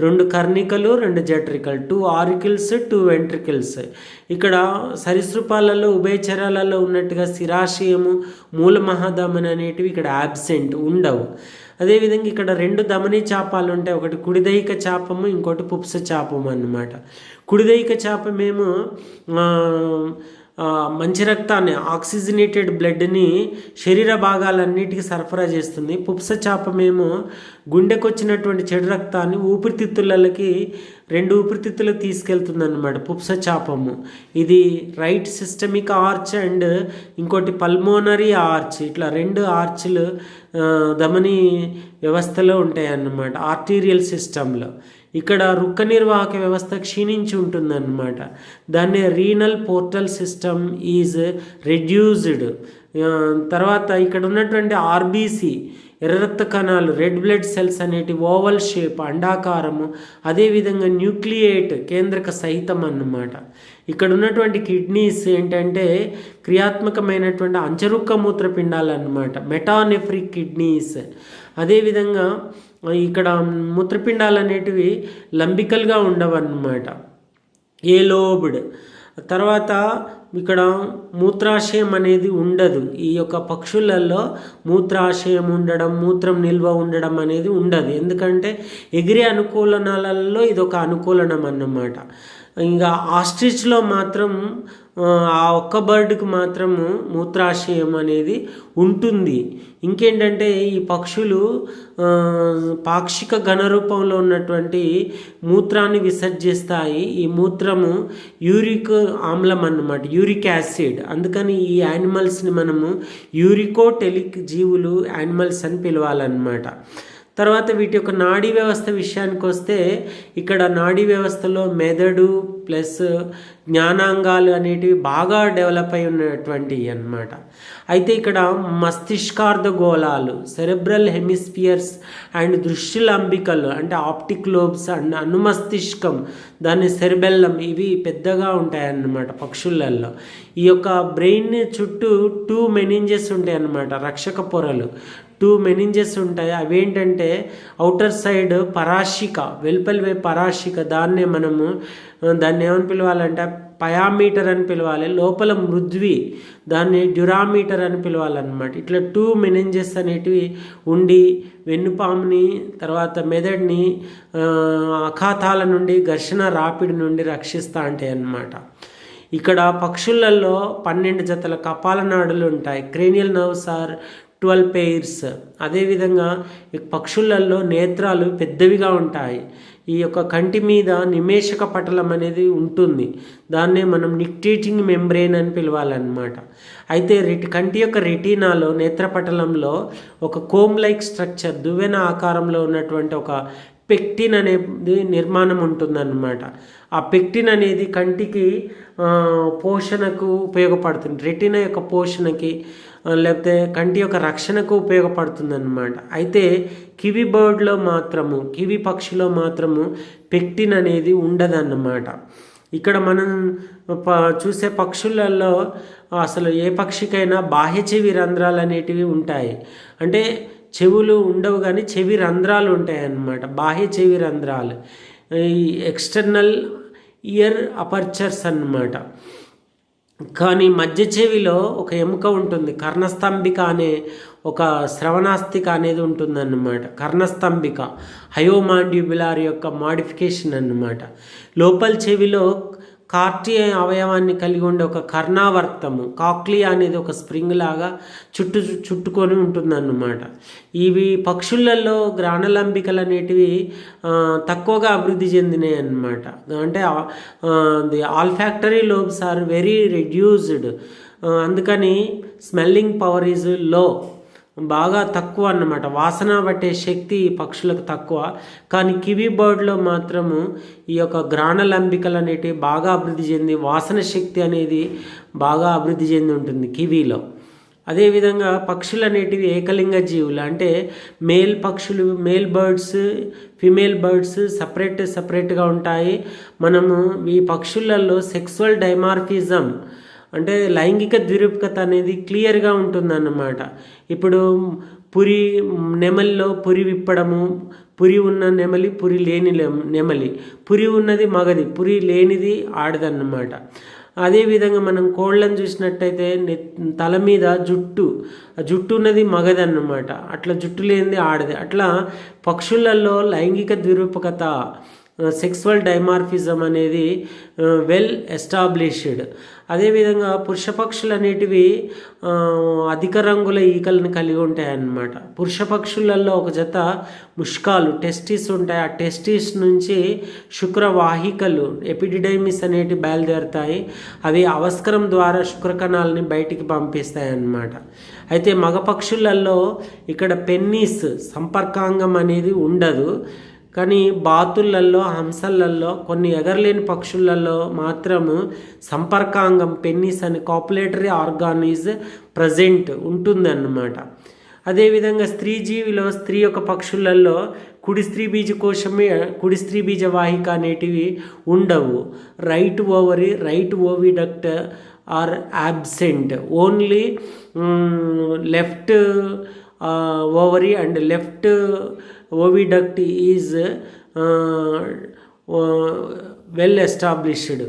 2 కర్ణికలు, 2 జఠరికలు, 2 ఆరికిల్స్, 2 వెంట్రికల్స్. ఇక్కడ సరీసృపాలలో ఉభయచరాలలో ఉన్నట్టుగా శిరాశయము, మూల మహాధమని అనేటివి ఇక్కడ యాబ్సెంట్ ఉండవు. అదేవిధంగా ఇక్కడ 2 ధమనీ చాపాలు ఉంటాయి, ఒకటి కుడిదైక చాపము, ఇంకోటి పుప్స చాపము అన్నమాట. కుడిదైక చాపమేమో మంచి రక్తాన్ని, ఆక్సిజనేటెడ్ బ్లడ్ని శరీర భాగాలన్నిటికీ సరఫరా చేస్తుంది. పుప్స చాపమేమో గుండెకు వచ్చినటువంటి చెడు రక్తాన్ని ఊపిరితిత్తులకి 2 ఊపిరితిత్తులకు తీసుకెళ్తుంది అన్నమాట పుప్స చాపము. ఇది రైట్ సిస్టమిక్ ఆర్చ్ అండ్ ఇంకోటి పల్మోనరీ ఆర్చ్. ఇట్లా 2 ఆర్చ్లు ధమనీ వ్యవస్థలో ఉంటాయి అన్నమాట, ఆర్టీరియల్ సిస్టంలో. ఇక్కడ రుక్క నిర్వాహక వ్యవస్థ క్షీణించి ఉంటుందన్నమాట. దాన్ని renal portal system is reduced. తర్వాత ఇక్కడ ఉన్నటువంటి ఆర్బీసీ ఎర్ర రక్త కణాలు, రెడ్ బ్లడ్ సెల్స్ అనేటి ఓవల్ షేప్, అండాకారము, అదేవిధంగా న్యూక్లియేట్ కేంద్రక సహితం అన్నమాట. ఇక్కడ ఉన్నటువంటి కిడ్నీస్ ఏంటంటే క్రియాత్మకమైనటువంటి అంచరుక్క మూత్రపిండాలు అన్నమాట, మెటానెఫ్రిక్ కిడ్నీస్. అదేవిధంగా ఇక్కడ మూత్రపిండాలు అనేటివి లంబికల్గా ఉండవన్నమాట, ఏలోబ్డ్. తర్వాత ఇక్కడ మూత్రాశయం అనేది ఉండదు. ఈ యొక్క పక్షులలో మూత్రాశయం ఉండడం, మూత్రం నిల్వ ఉండడం అనేది ఉండదు. ఎందుకంటే ఎగిరే అనుకూలనాలలో ఇది ఒక అనుకూలనం అన్నమాట. ఇంకా ఆస్ట్రిచ్లో మాత్రం ఆ ఒక్క బర్డ్కి మాత్రము మూత్రాశయం అనేది ఉంటుంది. ఇంకేంటంటే ఈ పక్షులు పాక్షిక ఘనరూపంలో ఉన్నటువంటి మూత్రాన్ని విసర్జిస్తాయి. ఈ మూత్రము యూరిక్ ఆమ్లం అన్నమాట, యూరిక్ యాసిడ్. అందుకని ఈ యానిమల్స్ని మనము యూరికోటెలిక్ జీవులు, యానిమల్స్ అని పిలవాలన్నమాట. తర్వాత వీటి యొక్క నాడీ వ్యవస్థ విషయానికి వస్తే ఇక్కడ నాడీ వ్యవస్థలో మెదడు ప్లస్ జ్ఞానాంగాలు అనేటివి బాగా డెవలప్ అయి ఉన్నటువంటివి అన్నమాట. అయితే ఇక్కడ మస్తిష్కార్ధ గోళాలు, సెరెబ్రల్ హెమిస్ఫియర్స్ అండ్ దృశ్యలంబికలు అంటే ఆప్టిక్ లోబ్స్ అండ్ అనుమస్తిష్కం, దాన్ని సెరెబెల్లం, ఇవి పెద్దగా ఉంటాయన్నమాట పక్షులలో. ఈ యొక్క బ్రెయిన్ చుట్టూ 2 మెనింజెస్ ఉంటాయి అన్నమాట, రక్షక పొరలు. 2 మెనింజెస్ ఉంటాయి. అవేంటంటే అవుటర్ సైడ్ పరాశిక, వెలుపలి పరాశిక, దాన్ని ఏమని పిలవాలంటే పయామీటర్ అని పిలవాలి, లోపల మృద్వి దాన్ని డ్యురామీటర్ అని పిలవాలన్నమాట. ఇట్లా 2 మెనింజెస్ అనేటివి ఉండి వెన్నుపాముని తర్వాత మెదడుని అఖాతాల నుండి ఘర్షణ రాపిడి నుండి రక్షిస్తూ ఉంటాయి అన్నమాట. ఇక్కడ పక్షులలో 12 జతల కపాల నాడులు ఉంటాయి. Cranial nerves are 12 pairs. అదేవిధంగా పక్షులలో నేత్రాలు పెద్దవిగా ఉంటాయి. ఈ యొక్క కంటి మీద నిమేషక పటలం అనేది ఉంటుంది. దాన్నే మనం నిక్టేటింగ్ మెంబ్రెయిన్ అని పిలవాలన్నమాట. అయితే కంటి యొక్క రెటీనాలో నేత్రపటలంలో ఒక కోమ్ లైక్ స్ట్రక్చర్ దువ్వెన ఆకారంలో ఉన్నటువంటి ఒక పెక్టిన్ అనేది నిర్మాణం ఉంటుందన్నమాట. ఆ పెక్టిన్ అనేది కంటికి పోషణకు ఉపయోగపడుతుంది, రెటీనా యొక్క పోషణకి లేకపోతే కంటి యొక్క రక్షణకు ఉపయోగపడుతుంది అన్నమాట. అయితే కివి పక్షిలో మాత్రము పెక్టిన్ అనేది ఉండదన్నమాట. ఇక్కడ మనం చూసే పక్షులలో అసలు ఏ పక్షికైనా బాహ్య చెవి రంధ్రాలు అనేటివి ఉంటాయి. అంటే చెవులు ఉండవు కానీ చెవి రంధ్రాలు ఉంటాయి అన్నమాట, బాహ్య చెవి రంధ్రాలు, ఈ ఎక్స్టర్నల్ ఇయర్ అపర్చర్స్ అన్నమాట. కానీ మధ్య చెవిలో ఒక ఎముక ఉంటుంది, కర్ణస్తంభిక అనే ఒక శ్రవణాస్తిక అనేది ఉంటుందన్నమాట. కర్ణస్తంభిక హయోమాండ్యుబులార్ యొక్క మాడిఫికేషన్ అన్నమాట. లోపల చెవిలో కార్టియా అవయవాన్ని కలిగి ఉండే ఒక కర్ణావర్తము కాక్లియా అనేది ఒక స్ప్రింగ్ లాగా చుట్టుకొని ఉంటుందన్నమాట. ఇవి పక్షులలో గ్రాణలంబికలు అనేటివి తక్కువగా అభివృద్ధి చెందినాయి అన్నమాట. అంటే the olfactory lobes are very reduced, అందుకని స్మెల్లింగ్ పవర్ ఈజ్ లో, బాగా తక్కువ అన్నమాట. వాసన పట్టే శక్తి పక్షులకు తక్కువ. కానీ కివి బర్డ్లో మాత్రము ఈ యొక్క గ్రాణలంబికలు అనేటివి బాగా అభివృద్ధి చెంది వాసన శక్తి అనేది బాగా అభివృద్ధి చెంది ఉంటుంది కివీలో. అదేవిధంగా పక్షులు అనేటివి ఏకలింగ జీవులు, అంటే మేల్ బర్డ్స్ ఫిమేల్ బర్డ్స్ సపరేట్గా ఉంటాయి. మనము ఈ పక్షులలో సెక్సువల్ డైమార్ఫిజం అంటే లైంగిక ద్విరూపకత అనేది క్లియర్గా ఉంటుందన్నమాట. ఇప్పుడు నెమలిలో పురి విప్పడము, పురి ఉన్న నెమలి, పురి లేని నెమలి, పురి ఉన్నది మగది, పురి లేనిది ఆడదన్నమాట. అదేవిధంగా మనం కోళ్ళను చూసినట్టయితే తల మీద జుట్టు ఉన్నది మగదన్నమాట, అట్లా జుట్టు లేనిది ఆడది. అట్లా పక్షులలో లైంగిక ద్విరూపకత సెక్సువల్ డైమార్ఫిజం అనేది వెల్ ఎస్టాబ్లిష్డ్. అదేవిధంగా పురుష పక్షులు అనేటివి అధిక రంగుల ఈకలను కలిగి ఉంటాయి అన్నమాట. పురుష పక్షులలో ఒక జత ముష్కాలు టెస్టిస్ ఉంటాయి. ఆ టెస్టిస్ నుంచి శుక్రవాహికలు ఎపిడిడైమిస్ అనేటివి బయలుదేరుతాయి. అవి అవస్కరం ద్వారా శుక్రకణాలని బయటికి పంపిస్తాయి అన్నమాట. అయితే మగ పక్షులలో ఇక్కడ పెన్నీస్ సంపర్కాంగం అనేది ఉండదు. కానీ బాతులలో హంసలలో కొన్ని ఎగరలేని పక్షులలో మాత్రము సంపర్కాంగం పెన్నిస్ అని కాపులేటరీ ఆర్గాన్ ఈజ్ ప్రజెంట్ ఉంటుందన్నమాట. అదేవిధంగా స్త్రీ యొక్క పక్షులలో కుడి స్త్రీ బీజ వాహిక అనేటివి ఉండవు. Right oviduct are absent, only left ovary and left oviduct is well established.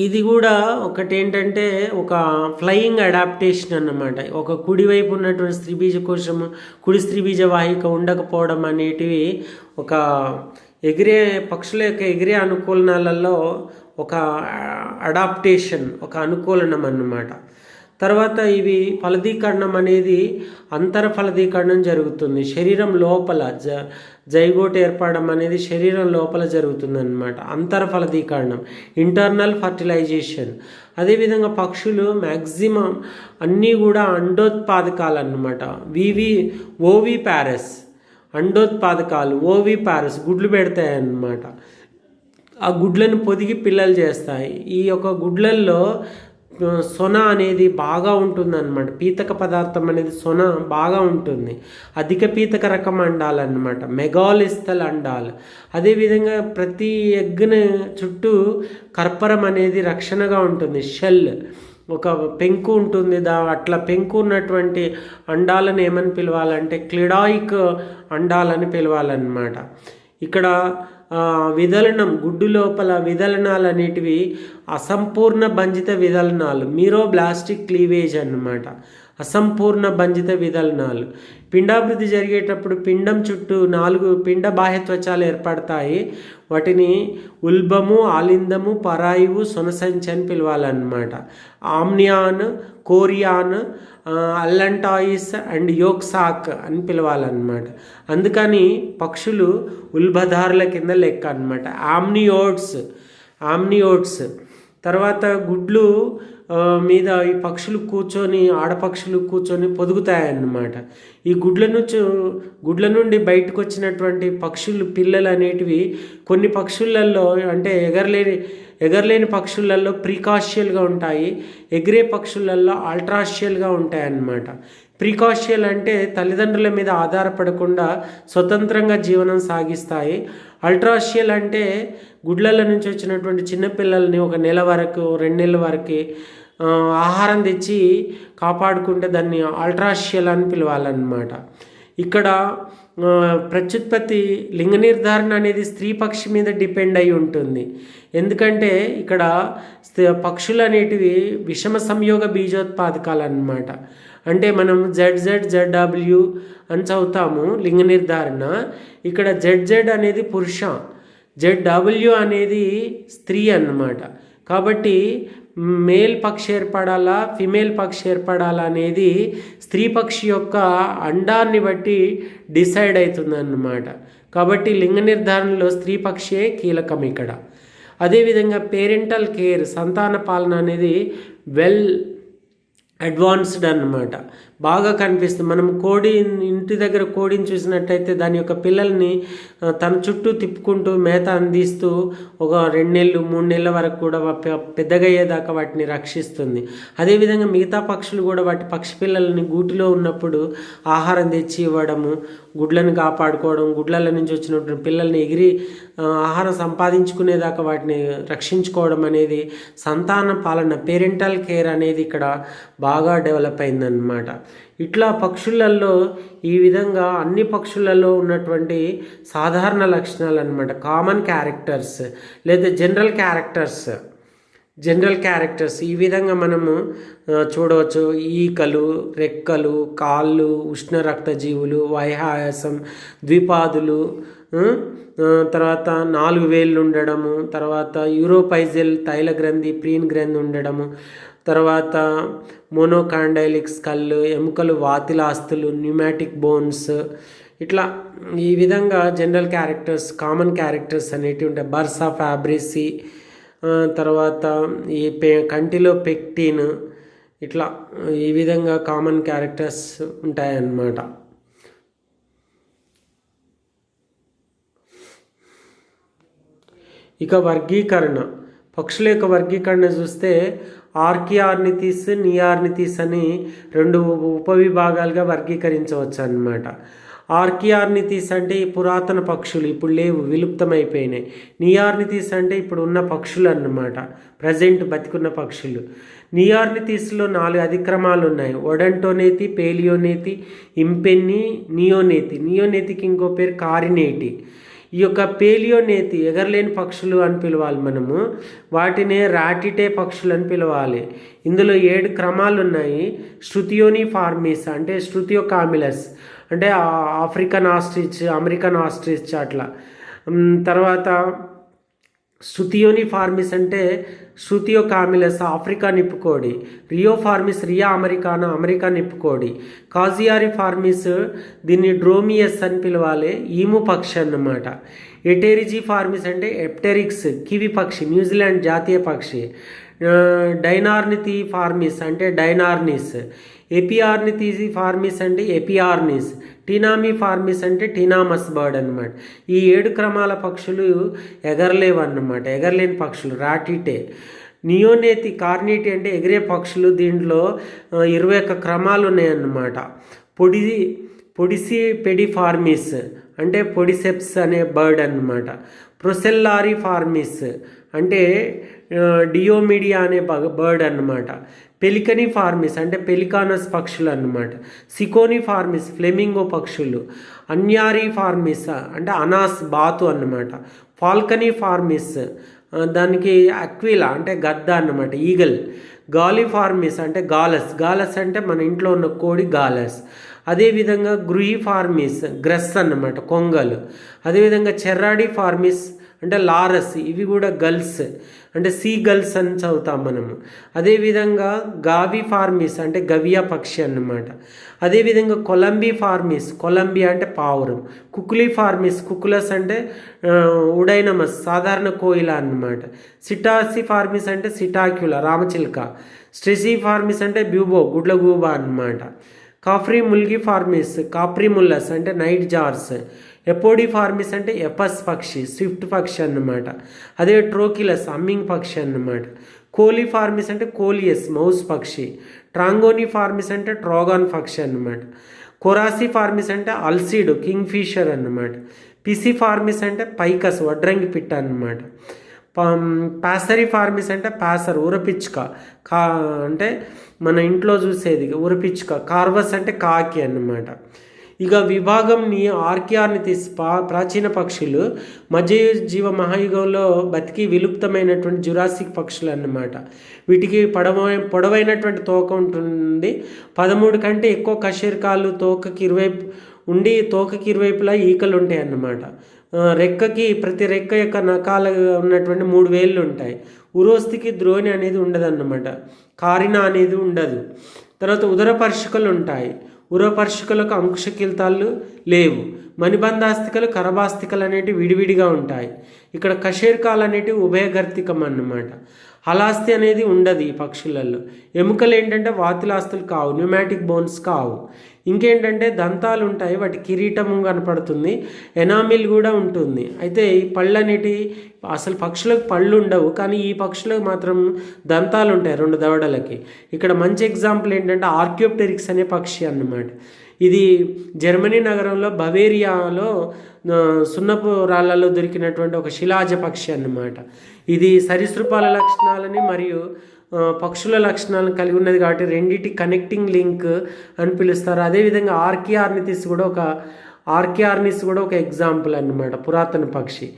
ఇది కూడా ఒకటి ఏంటంటే ఒక ఫ్లయింగ్ అడాప్టేషన్ అన్నమాట. ఒక కుడివైపు ఉన్నటువంటి స్త్రీబీజ కోశము కుడి స్త్రీబీజ వాహిక ఉండకపోవడం అనేటివి ఒక పక్షుల యొక్క ఎగిరే అనుకూలనాలలో ఒక అడాప్టేషన్, ఒక అనుకూలనం అన్నమాట. తర్వాత ఇవి ఫలదీకరణం అనేది అంతర ఫలదీకరణం జరుగుతుంది. శరీరం లోపల జైగోట్ ఏర్పడడం అనేది శరీరం లోపల జరుగుతుంది అన్నమాట. అంతర ఫలదీకరణం, ఇంటర్నల్ ఫర్టిలైజేషన్. అదేవిధంగా పక్షులు మ్యాక్సిమం అన్నీ కూడా అండోత్పాదకాలు అన్నమాట. ఓవి ప్యారస్ అండోత్పాదకాలు, ఓవి ప్యారస్ గుడ్లు పెడతాయి అన్నమాట. ఆ గుడ్లను పొదిగి పిల్లలు చేస్తాయి. ఈ యొక్క గుడ్లల్లో సొన అనేది బాగా ఉంటుందన్నమాట. పీతక పదార్థం అనేది సొన బాగా ఉంటుంది. అధిక పీతక రకం అండాలన్నమాట, మెగాలిస్థల్ అండాలు. అదేవిధంగా ప్రతి ఎగ్గున చుట్టూ కర్పరం అనేది రక్షణగా ఉంటుంది. షెల్ ఒక పెంకు ఉంటుంది. అట్లా పెంకు ఉన్నటువంటి అండాలను ఏమని పిలవాలంటే క్లిడాయిక్ అండాలని పిలవాలన్నమాట. ఇక్కడ విదలనం గుడ్డు లోపల విదలనాలు అనేటివి అసంపూర్ణ బంధిత విదలనాలు, మీరోబ్లాస్టిక్ క్లీవేజ్ అన్నమాట. అసంపూర్ణ బంధిత విదలనాలు. పిండాభివృద్ధి జరిగేటప్పుడు పిండం చుట్టూ 4 పిండ బాహ్యత్వచాలు ఏర్పడతాయి. వాటిని ఉల్బము, ఆలిందము, పరాయువు, సొనసంచి అని పిలవాలన్నమాట. ఆమ్నియాన్, కోరియాన్, అల్లంటాయిస్ అండ్ యోక్సాక్ అని పిలవాలన్నమాట. అందుకని పక్షులు ఉల్బధారుల కింద లెక్క అన్నమాట. ఆమ్నియోట్స్. తర్వాత గుడ్లు మీద ఈ పక్షులు కూర్చొని, ఆడపక్షులు కూర్చొని పొదుగుతాయన్నమాట. ఈ గుడ్ల నుండి బయటకు వచ్చినటువంటి పక్షులు పిల్లలు అనేటివి కొన్ని పక్షులలో, అంటే ఎగరలేని పక్షులలో ప్రీకాషియల్గా ఉంటాయి, ఎగిరే పక్షులలో ఆల్ట్రాషియల్గా ఉంటాయన్నమాట. ప్రీకాషియల్ అంటే తల్లిదండ్రుల మీద ఆధారపడకుండా స్వతంత్రంగా జీవనం సాగిస్తాయి. అల్ట్రాషియల్ అంటే గుడ్లల నుంచి వచ్చినటువంటి చిన్నపిల్లల్ని 1 నెల వరకు 2 నెలల వరకు ఆహారం తెచ్చి కాపాడుకుంటే దాన్ని అల్ట్రాషియల్ అని పిలవాలన్నమాట. ఇక్కడ ప్రత్యుత్పత్తి లింగ నిర్ధారణ అనేది స్త్రీ పక్షి మీద డిపెండ్ అయి ఉంటుంది. ఎందుకంటే ఇక్కడ పక్షులు అనేటివి విషమ సంయోగ బీజోత్పాదకాలు అన్నమాట. అంటే మనం ZZ అని చదువుతాము లింగ నిర్ధారణ. ఇక్కడ ZZ అనేది పురుష, ZW అనేది స్త్రీ అన్నమాట. కాబట్టి మేల్ పక్షి ఏర్పడాలా, ఫిమేల్ పక్షి ఏర్పడాలా అనేది స్త్రీ పక్షి యొక్క అండాన్ని బట్టి డిసైడ్ అవుతుంది అన్నమాట. కాబట్టి లింగ నిర్ధారణలో స్త్రీ పక్షియే కీలకం ఇక్కడ. అదేవిధంగా పేరెంటల్ కేర్, సంతాన పాలన అనేది వెల్ అడ్వాన్స్డ్ అన్నమాట. బాగా కనిపిస్తుంది. మనం ఇంటి దగ్గర కోడిని చూసినట్టయితే దాని యొక్క పిల్లల్ని తన చుట్టూ తిప్పుకుంటూ మేత అందిస్తూ ఒక 2 నెలలు 3 నెలల వరకు కూడా పెద్దగా అయ్యేదాకా వాటిని రక్షిస్తుంది. అదేవిధంగా మిగతా పక్షులు కూడా వాటి పక్షి పిల్లల్ని గూటిలో ఉన్నప్పుడు ఆహారం తెచ్చి ఇవ్వడము, గుడ్లను కాపాడుకోవడం, గుడ్ల నుంచి వచ్చినటువంటి పిల్లల్ని ఎగిరి ఆహారం సంపాదించుకునేదాకా వాటిని రక్షించుకోవడం అనేది సంతాన పాలన, పేరెంటల్ కేర్ అనేది ఇక్కడ బాగా డెవలప్ అయిందన్నమాట. ఇట్లా పక్షులలో ఈ విధంగా అన్ని పక్షులలో ఉన్నటువంటి సాధారణ లక్షణాలు అన్నమాట, కామన్ క్యారెక్టర్స్ లేదా జనరల్ క్యారెక్టర్స్ ఈ విధంగా మనము చూడవచ్చు. ఈకలు, రెక్కలు, కాళ్ళు, ఉష్ణ రక్తజీవులు, వైహాయాసం, ద్విపాదులు, తర్వాత 4 వేళ్ళు ఉండడము, తర్వాత యూరోపైజల్ తైల గ్రంథి, ప్రీన్ గ్రంథి ఉండడము, తర్వాత మోనోకాండైలిక్ స్కల్, ఎముకలు వాతిలాస్తులు, న్యూమాటిక్ బోన్స్, ఇట్లా ఈ విధంగా జనరల్ క్యారెక్టర్స్, కామన్ క్యారెక్టర్స్ అనేటివి ఉంటాయి. బర్సా ఫ్యాబ్రిసి, తర్వాత ఈ కంటిలో పెక్టిన్, ఇట్లా ఈ విధంగా కామన్ క్యారెక్టర్స్ ఉంటాయన్నమాట. ఇక వర్గీకరణ, పక్షుల యొక్క వర్గీకరణ చూస్తే ఆర్కియార్నిథిస్, నియార్నిథిస్ అని 2 ఉపవిభాగాలుగా వర్గీకరించవచ్చు అన్నమాట. ఆర్కియార్నిథిస్ అంటే ఈ పురాతన పక్షులు, ఇప్పుడు లేవు, విలుప్తమైపోయినాయి. నియార్నిథిస్ అంటే ఇప్పుడు ఉన్న పక్షులు అన్నమాట, ప్రజెంట్ బతికున్న పక్షులు. నియార్నిథిస్లో 4 అధిక్రమాలు ఉన్నాయి: ఒడంటోనేతి, పేలియోనేతి, ఇంపెన్ని, నియోనేతి. నియోనేతికి ఇంకో పేరు కారినేటి. ఈ యొక్క పేలియోనేతి ఎగరలేని పక్షులు అని పిలవాలి మనము, వాటినే రాటిటే పక్షులు అని పిలవాలి. ఇందులో 7 క్రమాలు ఉన్నాయి. శృతియోనిఫార్మిస్ అంటే శృతియోకామిలస్ అంటే ఆఫ్రికన్ ఆస్ట్రిచ్, అమెరికన్ ఆస్ట్రిచ్ అట్లా. తర్వాత శృతియోనిఫార్మిస్ అంటే శృతియోకామిలస్ ఆఫ్రికా నిప్పుకోడి. రియోఫార్మిస్ రియా అమెరికానా, అమెరికా నిప్పుకోడి. కాజియారిఫార్మిస్ దీన్ని డ్రోమియస్ అని పిలవాలి, ఈము పక్షి అన్నమాట. ఎటెరిజిఫార్మిస్ అంటే ఎప్టెరిక్స్ కివి పక్షి, న్యూజిలాండ్ జాతీయ పక్షి. డైనార్నిథి ఫార్మిస్ అంటే డైనార్నిస్. ఎపిఆర్నిథి ఫార్మిస్ అంటే ఎపిఆర్నిస్. టీనామీ ఫార్మిస్ అంటే టీనామస్ బర్డ్ అన్నమాట. ఈ 7 క్రమాల పక్షులు ఎగరలేవన్నమాట, ఎగరలేని పక్షులు రాటిటే. నియోనేతి, కార్నిటీ అంటే ఎగిరే పక్షులు. దీంట్లో 21 క్రమాలు ఉన్నాయన్నమాట. పొడిసి పెడిఫార్మిస్ అంటే పొడిసెప్స్ అనే బర్డ్ అన్నమాట. ప్రొసెల్లారి ఫార్మిస్ అంటే డియోమిడియా అనే బర్డ్ అన్నమాట. పెలికనీ ఫార్మిస్ అంటే పెలికానస్ పక్షులు అన్నమాట. సికోని ఫార్మిస్ ఫ్లెమింగో పక్షులు. అన్యారీ ఫార్మిస్ అంటే అనాస్ బాతు అన్నమాట. ఫాల్కనీ ఫార్మిస్, దానికి అక్విలా అంటే గద్ద అన్నమాట, ఈగల్. గాలిఫార్మిస్ అంటే గాలస్, గాలస్ అంటే మన ఇంట్లో ఉన్న కోడి గాలస్. అదేవిధంగా గ్రూయిఫార్మిస్ గ్రస్ అన్నమాట, కొంగలు. అదేవిధంగా చెర్రాడి ఫార్మిస్ అంటే లారస్, ఇవి కూడా గల్స్ అంటే సీ గల్స్ అని చదువుతాం మనము. అదేవిధంగా గావి ఫార్మిస్ అంటే గవియ పక్షి అన్నమాట. అదేవిధంగా కొలంబీ ఫార్మిస్, కొలంబియా అంటే పావురం. కుకులీ ఫార్మిస్, కుకులస్ అంటే ఉడైనమస్ సాధారణ కోయిల అన్నమాట. సిటాసి ఫార్మిస్ అంటే సిటాక్యుల రామచిలుక. స్ట్రెసీ ఫార్మిస్ అంటే బ్యూబో గుడ్లగూబ అన్నమాట. కాఫ్రీ ముల్గి ఫార్మిస్, కాప్రీ ముల్లస్ అంటే నైట్ జార్స్. ఎపోడి ఫార్మిస్ అంటే ఎపస్ పక్షి, స్విఫ్ట్ పక్షి అన్నమాట. అదే ట్రోకిలస్ హమ్మింగ్ పక్షి అన్నమాట. కోలి ఫార్మిస్ అంటే కోలియస్ మౌస్ పక్షి. ట్రాంగోని ఫార్మిస్ అంటే ట్రోగాన్ పక్షి అన్నమాట. కొరాసి ఫార్మిస్ అంటే అల్సిడ్ కింగ్ ఫిషర్ అన్నమాట. పిసి ఫార్మిస్ అంటే పైకస్ వడ్రంగి పిట్ట అన్నమాట. పాసరి ఫార్మిస్ అంటే పాసర్ ఊరపిచ్చుక, అంటే మన ఇంట్లో చూసేది ఊరపిచ్చుక. కార్వస్ అంటే కాకి అన్నమాట. ఇక విభాగంని ఆర్కియార్నిథిస్ ప్రాచీన పక్షులు, మధ్యజీవ మహాయుగంలో బతికి విలుప్తమైనటువంటి జురాసిక్ పక్షులు అన్నమాట. వీటికి పొడవైనటువంటి తోక ఉంటుంది. 13 కంటే ఎక్కువ కశేరుకాలు తోకకి ఇరువైపు ఉండి తోకకి ఇరువైపులా ఈకలు ఉంటాయి అన్నమాట. రెక్కకి ప్రతి రెక్క యొక్క నకాలు ఉన్నటువంటి 3 వేళ్ళు ఉంటాయి. ఉరోస్తికి ద్రోణి అనేది ఉండదన్నమాట, కారిన అనేది ఉండదు. తర్వాత ఉదరపర్షికలు ఉంటాయి. ఉరపర్షికలకు అంకుశకీల్తాలు లేవు. మణిబంధాస్తికలు కరబాస్తికలు అనేటివి విడివిడిగా ఉంటాయి. ఇక్కడ కశేరుకాలు అనేటివి ఉభయగర్తికం అన్నమాట. హలాస్తి అనేది ఉండదు ఈ పక్షులలో. ఎముకలు ఏంటంటే వాతిలాస్తులు కావు, న్యూమాటిక్ బోన్స్ కావు. ఇంకేంటంటే దంతాలు ఉంటాయి, వాటి కిరీటము కనపడుతుంది, ఎనామిల్ కూడా ఉంటుంది. అయితే ఈ పళ్ళు అనేటి అసలు పక్షులకు పళ్ళు ఉండవు, కానీ ఈ పక్షులకు మాత్రం దంతాలు ఉంటాయి 2 దవడలకి. ఇక్కడ మంచి ఎగ్జాంపుల్ ఏంటంటే ఆర్కియోప్టెరిక్స్ అనే పక్షి అన్నమాట. ఇది జర్మనీ నగరంలో బవేరియాలో సున్నపు రాళ్లలో దొరికినటువంటి ఒక శిలాజ పక్షి అన్నమాట. ఇది సరీసృపాల లక్షణాలని మరియు పక్షుల లక్షణాలను కలిగి ఉన్నది కాబట్టి రెండింటి కనెక్టింగ్ లింక్ అని పిలుస్తారు. అదేవిధంగా ఆర్కియార్నిథిస్ కూడా ఒక ఎగ్జాంపుల్ అన్నమాట, పురాతన పక్షి.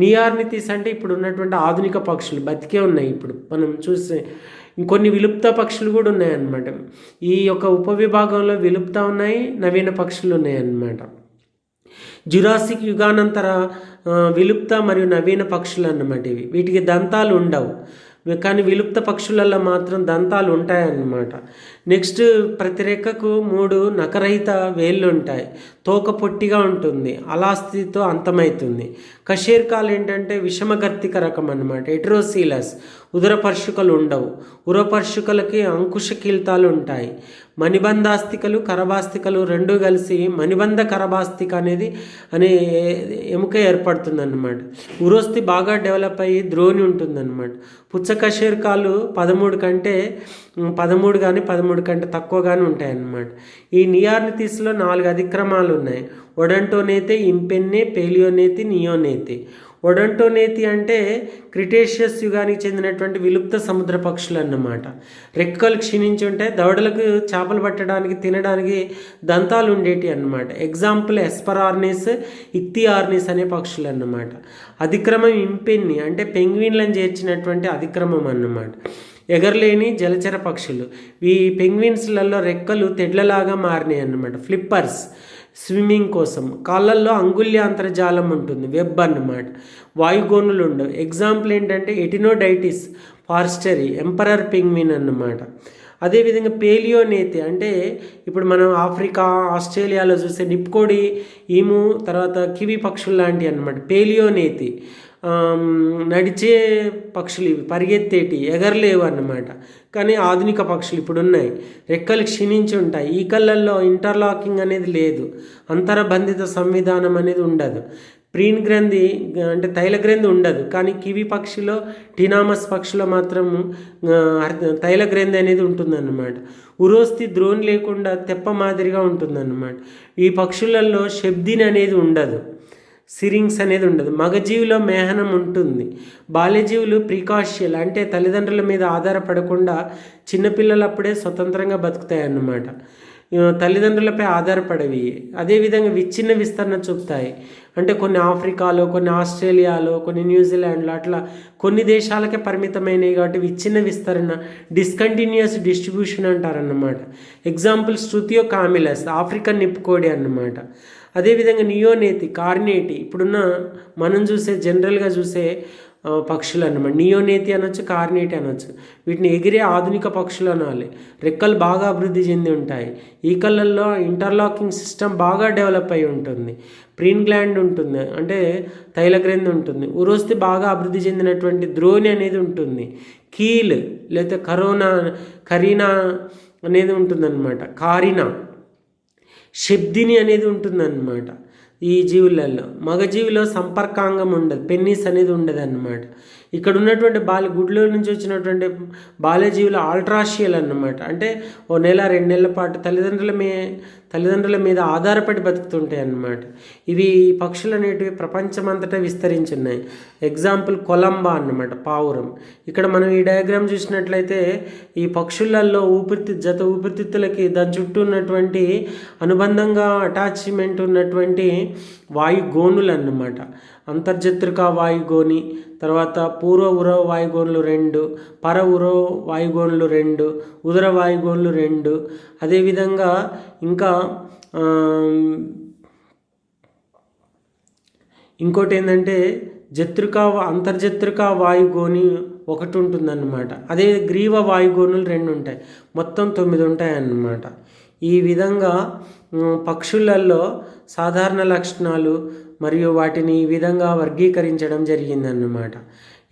నియార్నిథిస్ అంటే ఇప్పుడు ఉన్నటువంటి ఆధునిక పక్షులు బతికే ఉన్నాయి. ఇప్పుడు మనం చూస్తే ఇంకొన్ని విలుప్త పక్షులు కూడా ఉన్నాయన్నమాట. ఈ యొక్క ఉపవిభాగంలో విలుప్త ఉన్నాయి, నవీన పక్షులు ఉన్నాయన్నమాట. జురాసిక్ యుగానంతర విలుప్త మరియు నవీన పక్షులు అన్నమాట ఇవి. వీటికి దంతాలు ఉండవు, కానీ విలుప్త పక్షులలో మాత్రం దంతాలు ఉంటాయన్నమాట. నెక్స్ట్ ప్రతి రెక్కకు 3 నకరహిత వేళ్ళు ఉంటాయి. తోక పొట్టిగా ఉంటుంది, అలాస్థితితో అంతమవుతుంది. కశేరుకాలు ఏంటంటే విషమగర్తిక రకం అన్నమాట, ఎట్రోసీలస్. ఉదరపర్షికలు ఉండవు. ఉరపర్షికలకి అంకుశకీల్తాలు ఉంటాయి. మణిబంధాస్తికలు కరబాస్తికలు 2 కలిసి మణిబంధ కరబాస్తిక అనే ఎముక ఏర్పడుతుంది అన్నమాట. ఉరోస్తి బాగా డెవలప్ అయ్యి ద్రోణి ఉంటుందన్నమాట. పుచ్చ కశేరుకాలు 13 కంటే 13 కంటే తక్కువగానే ఉంటాయన్నమాట. ఈ నియార్నిథిస్లో 4 అధిక్రమాలు ఉన్నాయి. ఒడంటోనేతి, ఇంపెన్నే, పేలియోనేతి, నియోనేతి. ఒడంటోనేతి అంటే క్రిటేషియస్ యుగానికి చెందినటువంటి విలుప్త సముద్ర పక్షులు అన్నమాట. రెక్కలు క్షీణించి ఉంటాయి, దవడలకు చేపలు పట్టడానికి తినడానికి దంతాలు ఉండేటి అన్నమాట. ఎగ్జాంపుల్ ఎస్పరార్నిస్, ఇక్తియార్నిస్ అనే పక్షులు అన్నమాట. అధిక్రమం ఇంపెన్ని అంటే పెంగ్విన్లను చేర్చినటువంటి అధిక్రమం అన్నమాట. ఎగరలేని జలచర పక్షులు. ఈ పెంగ్విన్స్లలో రెక్కలు తెడ్లలాగా మారినాయి అన్నమాట, ఫ్లిప్పర్స్, స్విమ్మింగ్ కోసం. కాళ్ళల్లో అంగుళ్యాంతరజాలం ఉంటుంది, వెబ్ అన్నమాట. వాయుగోనులు ఉండవు. ఎగ్జాంపుల్ ఏంటంటే ఎటినోడైటిస్ ఫార్స్టరీ, ఎంపరర్ పెంగ్విన్ అన్నమాట. అదేవిధంగా పేలియోనేతి అంటే ఇప్పుడు మనం ఆఫ్రికా, ఆస్ట్రేలియాలో చూసే నిప్కోడి, ఈము, తర్వాత కివి పక్షులు లాంటివి అన్నమాట. పేలియోనేతి నడిచే పక్షులు, ఇవి పరిగెత్తేటి, ఎగరలేవు అన్నమాట. కానీ ఆధునిక పక్షులు ఇప్పుడు ఉన్నాయి, రెక్కలు క్షీణించి ఉంటాయి. ఈ కళ్ళల్లో ఇంటర్లాకింగ్ అనేది లేదు, అంతరబంధిత సంవిధానం అనేది ఉండదు. ప్రీన్ గ్రంథి అంటే తైల గ్రంథి ఉండదు, కానీ కివి పక్షిలో, టినామస్ పక్షిలో మాత్రం తైల గ్రంథి అనేది ఉంటుందన్నమాట. ఉరోస్తి ద్రోణి లేకుండా తెప్ప మాదిరిగా ఉంటుందన్నమాట. ఈ పక్షులలో శబ్దిని అనేది ఉండదు, సిరింగ్స్ అనేది ఉండదు. మగజీవిలో మేహనం ఉంటుంది. బాల్యజీవులు ప్రికాషియల్ అంటే తల్లిదండ్రుల మీద ఆధారపడకుండా చిన్నపిల్లలప్పుడే స్వతంత్రంగా బతుకుతాయి అన్నమాట. తల్లిదండ్రులపై ఆధారపడేవి. అదేవిధంగా విచ్ఛిన్న విస్తరణ చూపుతాయి. అంటే కొన్ని ఆఫ్రికాలో, కొన్ని ఆస్ట్రేలియాలో, కొన్ని న్యూజిలాండ్లో అట్లా కొన్ని దేశాలకే పరిమితమైనవి కాబట్టి విచ్ఛిన్న విస్తరణ, డిస్కంటిన్యూస్ డిస్ట్రిబ్యూషన్ అంటారన్నమాట. ఎగ్జాంపుల్ స్ట్రుతియో కామిలస్, ఆఫ్రికన్ నిప్పుకోడి అన్నమాట. అదేవిధంగా నియోనేతి, కార్నేటి, ఇప్పుడున్న మనం జనరల్గా చూసే పక్షులు అన్నమాట. నియోనేతి అనొచ్చు, కార్నేటి అనొచ్చు. వీటిని ఎగిరే ఆధునిక పక్షులు అనాలి. రెక్కలు బాగా అభివృద్ధి చెంది ఉంటాయి. ఈకలల్లో ఇంటర్లాకింగ్ సిస్టమ్ బాగా డెవలప్ అయి ఉంటుంది. ప్రీన్ గ్లాండ్ ఉంటుంది, అంటే తైలగ్రంథి ఉంటుంది. ఉరోస్తి బాగా అభివృద్ధి చెందినటువంటి ద్రోణి అనేది ఉంటుంది. కీల్ లేకపోతే కరీనా అనేది ఉంటుందన్నమాట. కారినా, శబ్దిని అనేది ఉంటుందన్నమాట. ఈ జీవులలో మగజీవిలో సంపర్కాంగం ఉండదు, పెన్నిస్ అనేది ఉండదు అన్నమాట. ఇక్కడ ఉన్నటువంటి గుడ్లో నుంచి వచ్చినటువంటి బాల్యజీవులు ఆల్ట్రాషియల్ అన్నమాట. అంటే ఓ నెల 2 నెలల పాటు తల్లిదండ్రుల మీద ఆధారపడి బతుకుతుంటాయి అన్నమాట. ఇవి పక్షులు అనేటివి ప్రపంచమంతటా విస్తరించున్నాయి. ఎగ్జాంపుల్ కొలంబా అన్నమాట, పావురం. ఇక్కడ మనం ఈ డయాగ్రామ్ చూసినట్లయితే ఈ పక్షులలో జత ఊపిరితిత్తులకి దాని చుట్టూ ఉన్నటువంటి అనుబంధంగా అటాచ్మెంట్ ఉన్నటువంటి వాయుగోనులు అన్నమాట. అంతర్జత్రిక వాయుగోని, తర్వాత పూర్వ ఉరవ వాయుగోన్లు 2, పర ఉరవ వాయుగోన్లు 2, ఉదర వాయుగోన్లు 2. అదేవిధంగా ఇంకా ఇంకోటి ఏంటంటే అంతర్జత్రిక వాయుగోని ఒకటి ఉంటుందన్నమాట. అదే గ్రీవ వాయుగోనులు 2 ఉంటాయి. మొత్తం 9 ఉంటాయి అన్నమాట. ఈ విధంగా పక్షులలో సాధారణ లక్షణాలు మరియు వాటిని ఈ విధంగా వర్గీకరించడం జరిగిందన్నమాట.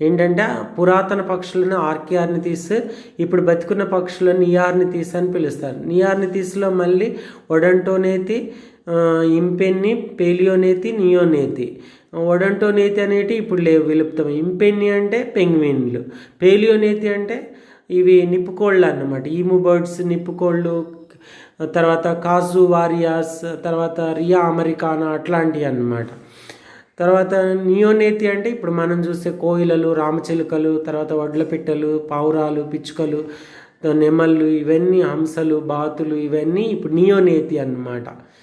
ఏంటంటే పురాతన పక్షులను ఆర్కియార్నిథీస్, ఇప్పుడు బతికున్న పక్షులను నియార్నిథీస్ అని పిలుస్తారు. నియార్నిథీస్లో మళ్ళీ ఒడంటోనేతి, ఇంపెన్ని, పేలియోనేతి, నియోనేతి. ఒడంటోనేతి అనేటి ఇప్పుడు లేవు, విలుప్తం. ఇంపెన్ని అంటే పెంగ్విన్లు, పేలియోనేతి అంటే ఇవి నిప్పుకోళ్ళు అన్నమాట. ఈము బర్డ్స్, నిప్పుకోళ్ళు, తర్వాత కాజు వారియాస్, తర్వాత రియా అమెరికానా అట్లాంటివి అన్నమాట. తర్వాత నియోనేతి అంటే ఇప్పుడు మనం చూసే కోయిలలు, రామచిలుకలు, తర్వాత వడ్ల పిట్టలు, పావురాలు, పిచ్చుకలు, నెమళ్ళు, ఇవన్నీ హంసలు, బాతులు, ఇవన్నీ ఇప్పుడు నియోనేతి అన్నమాట.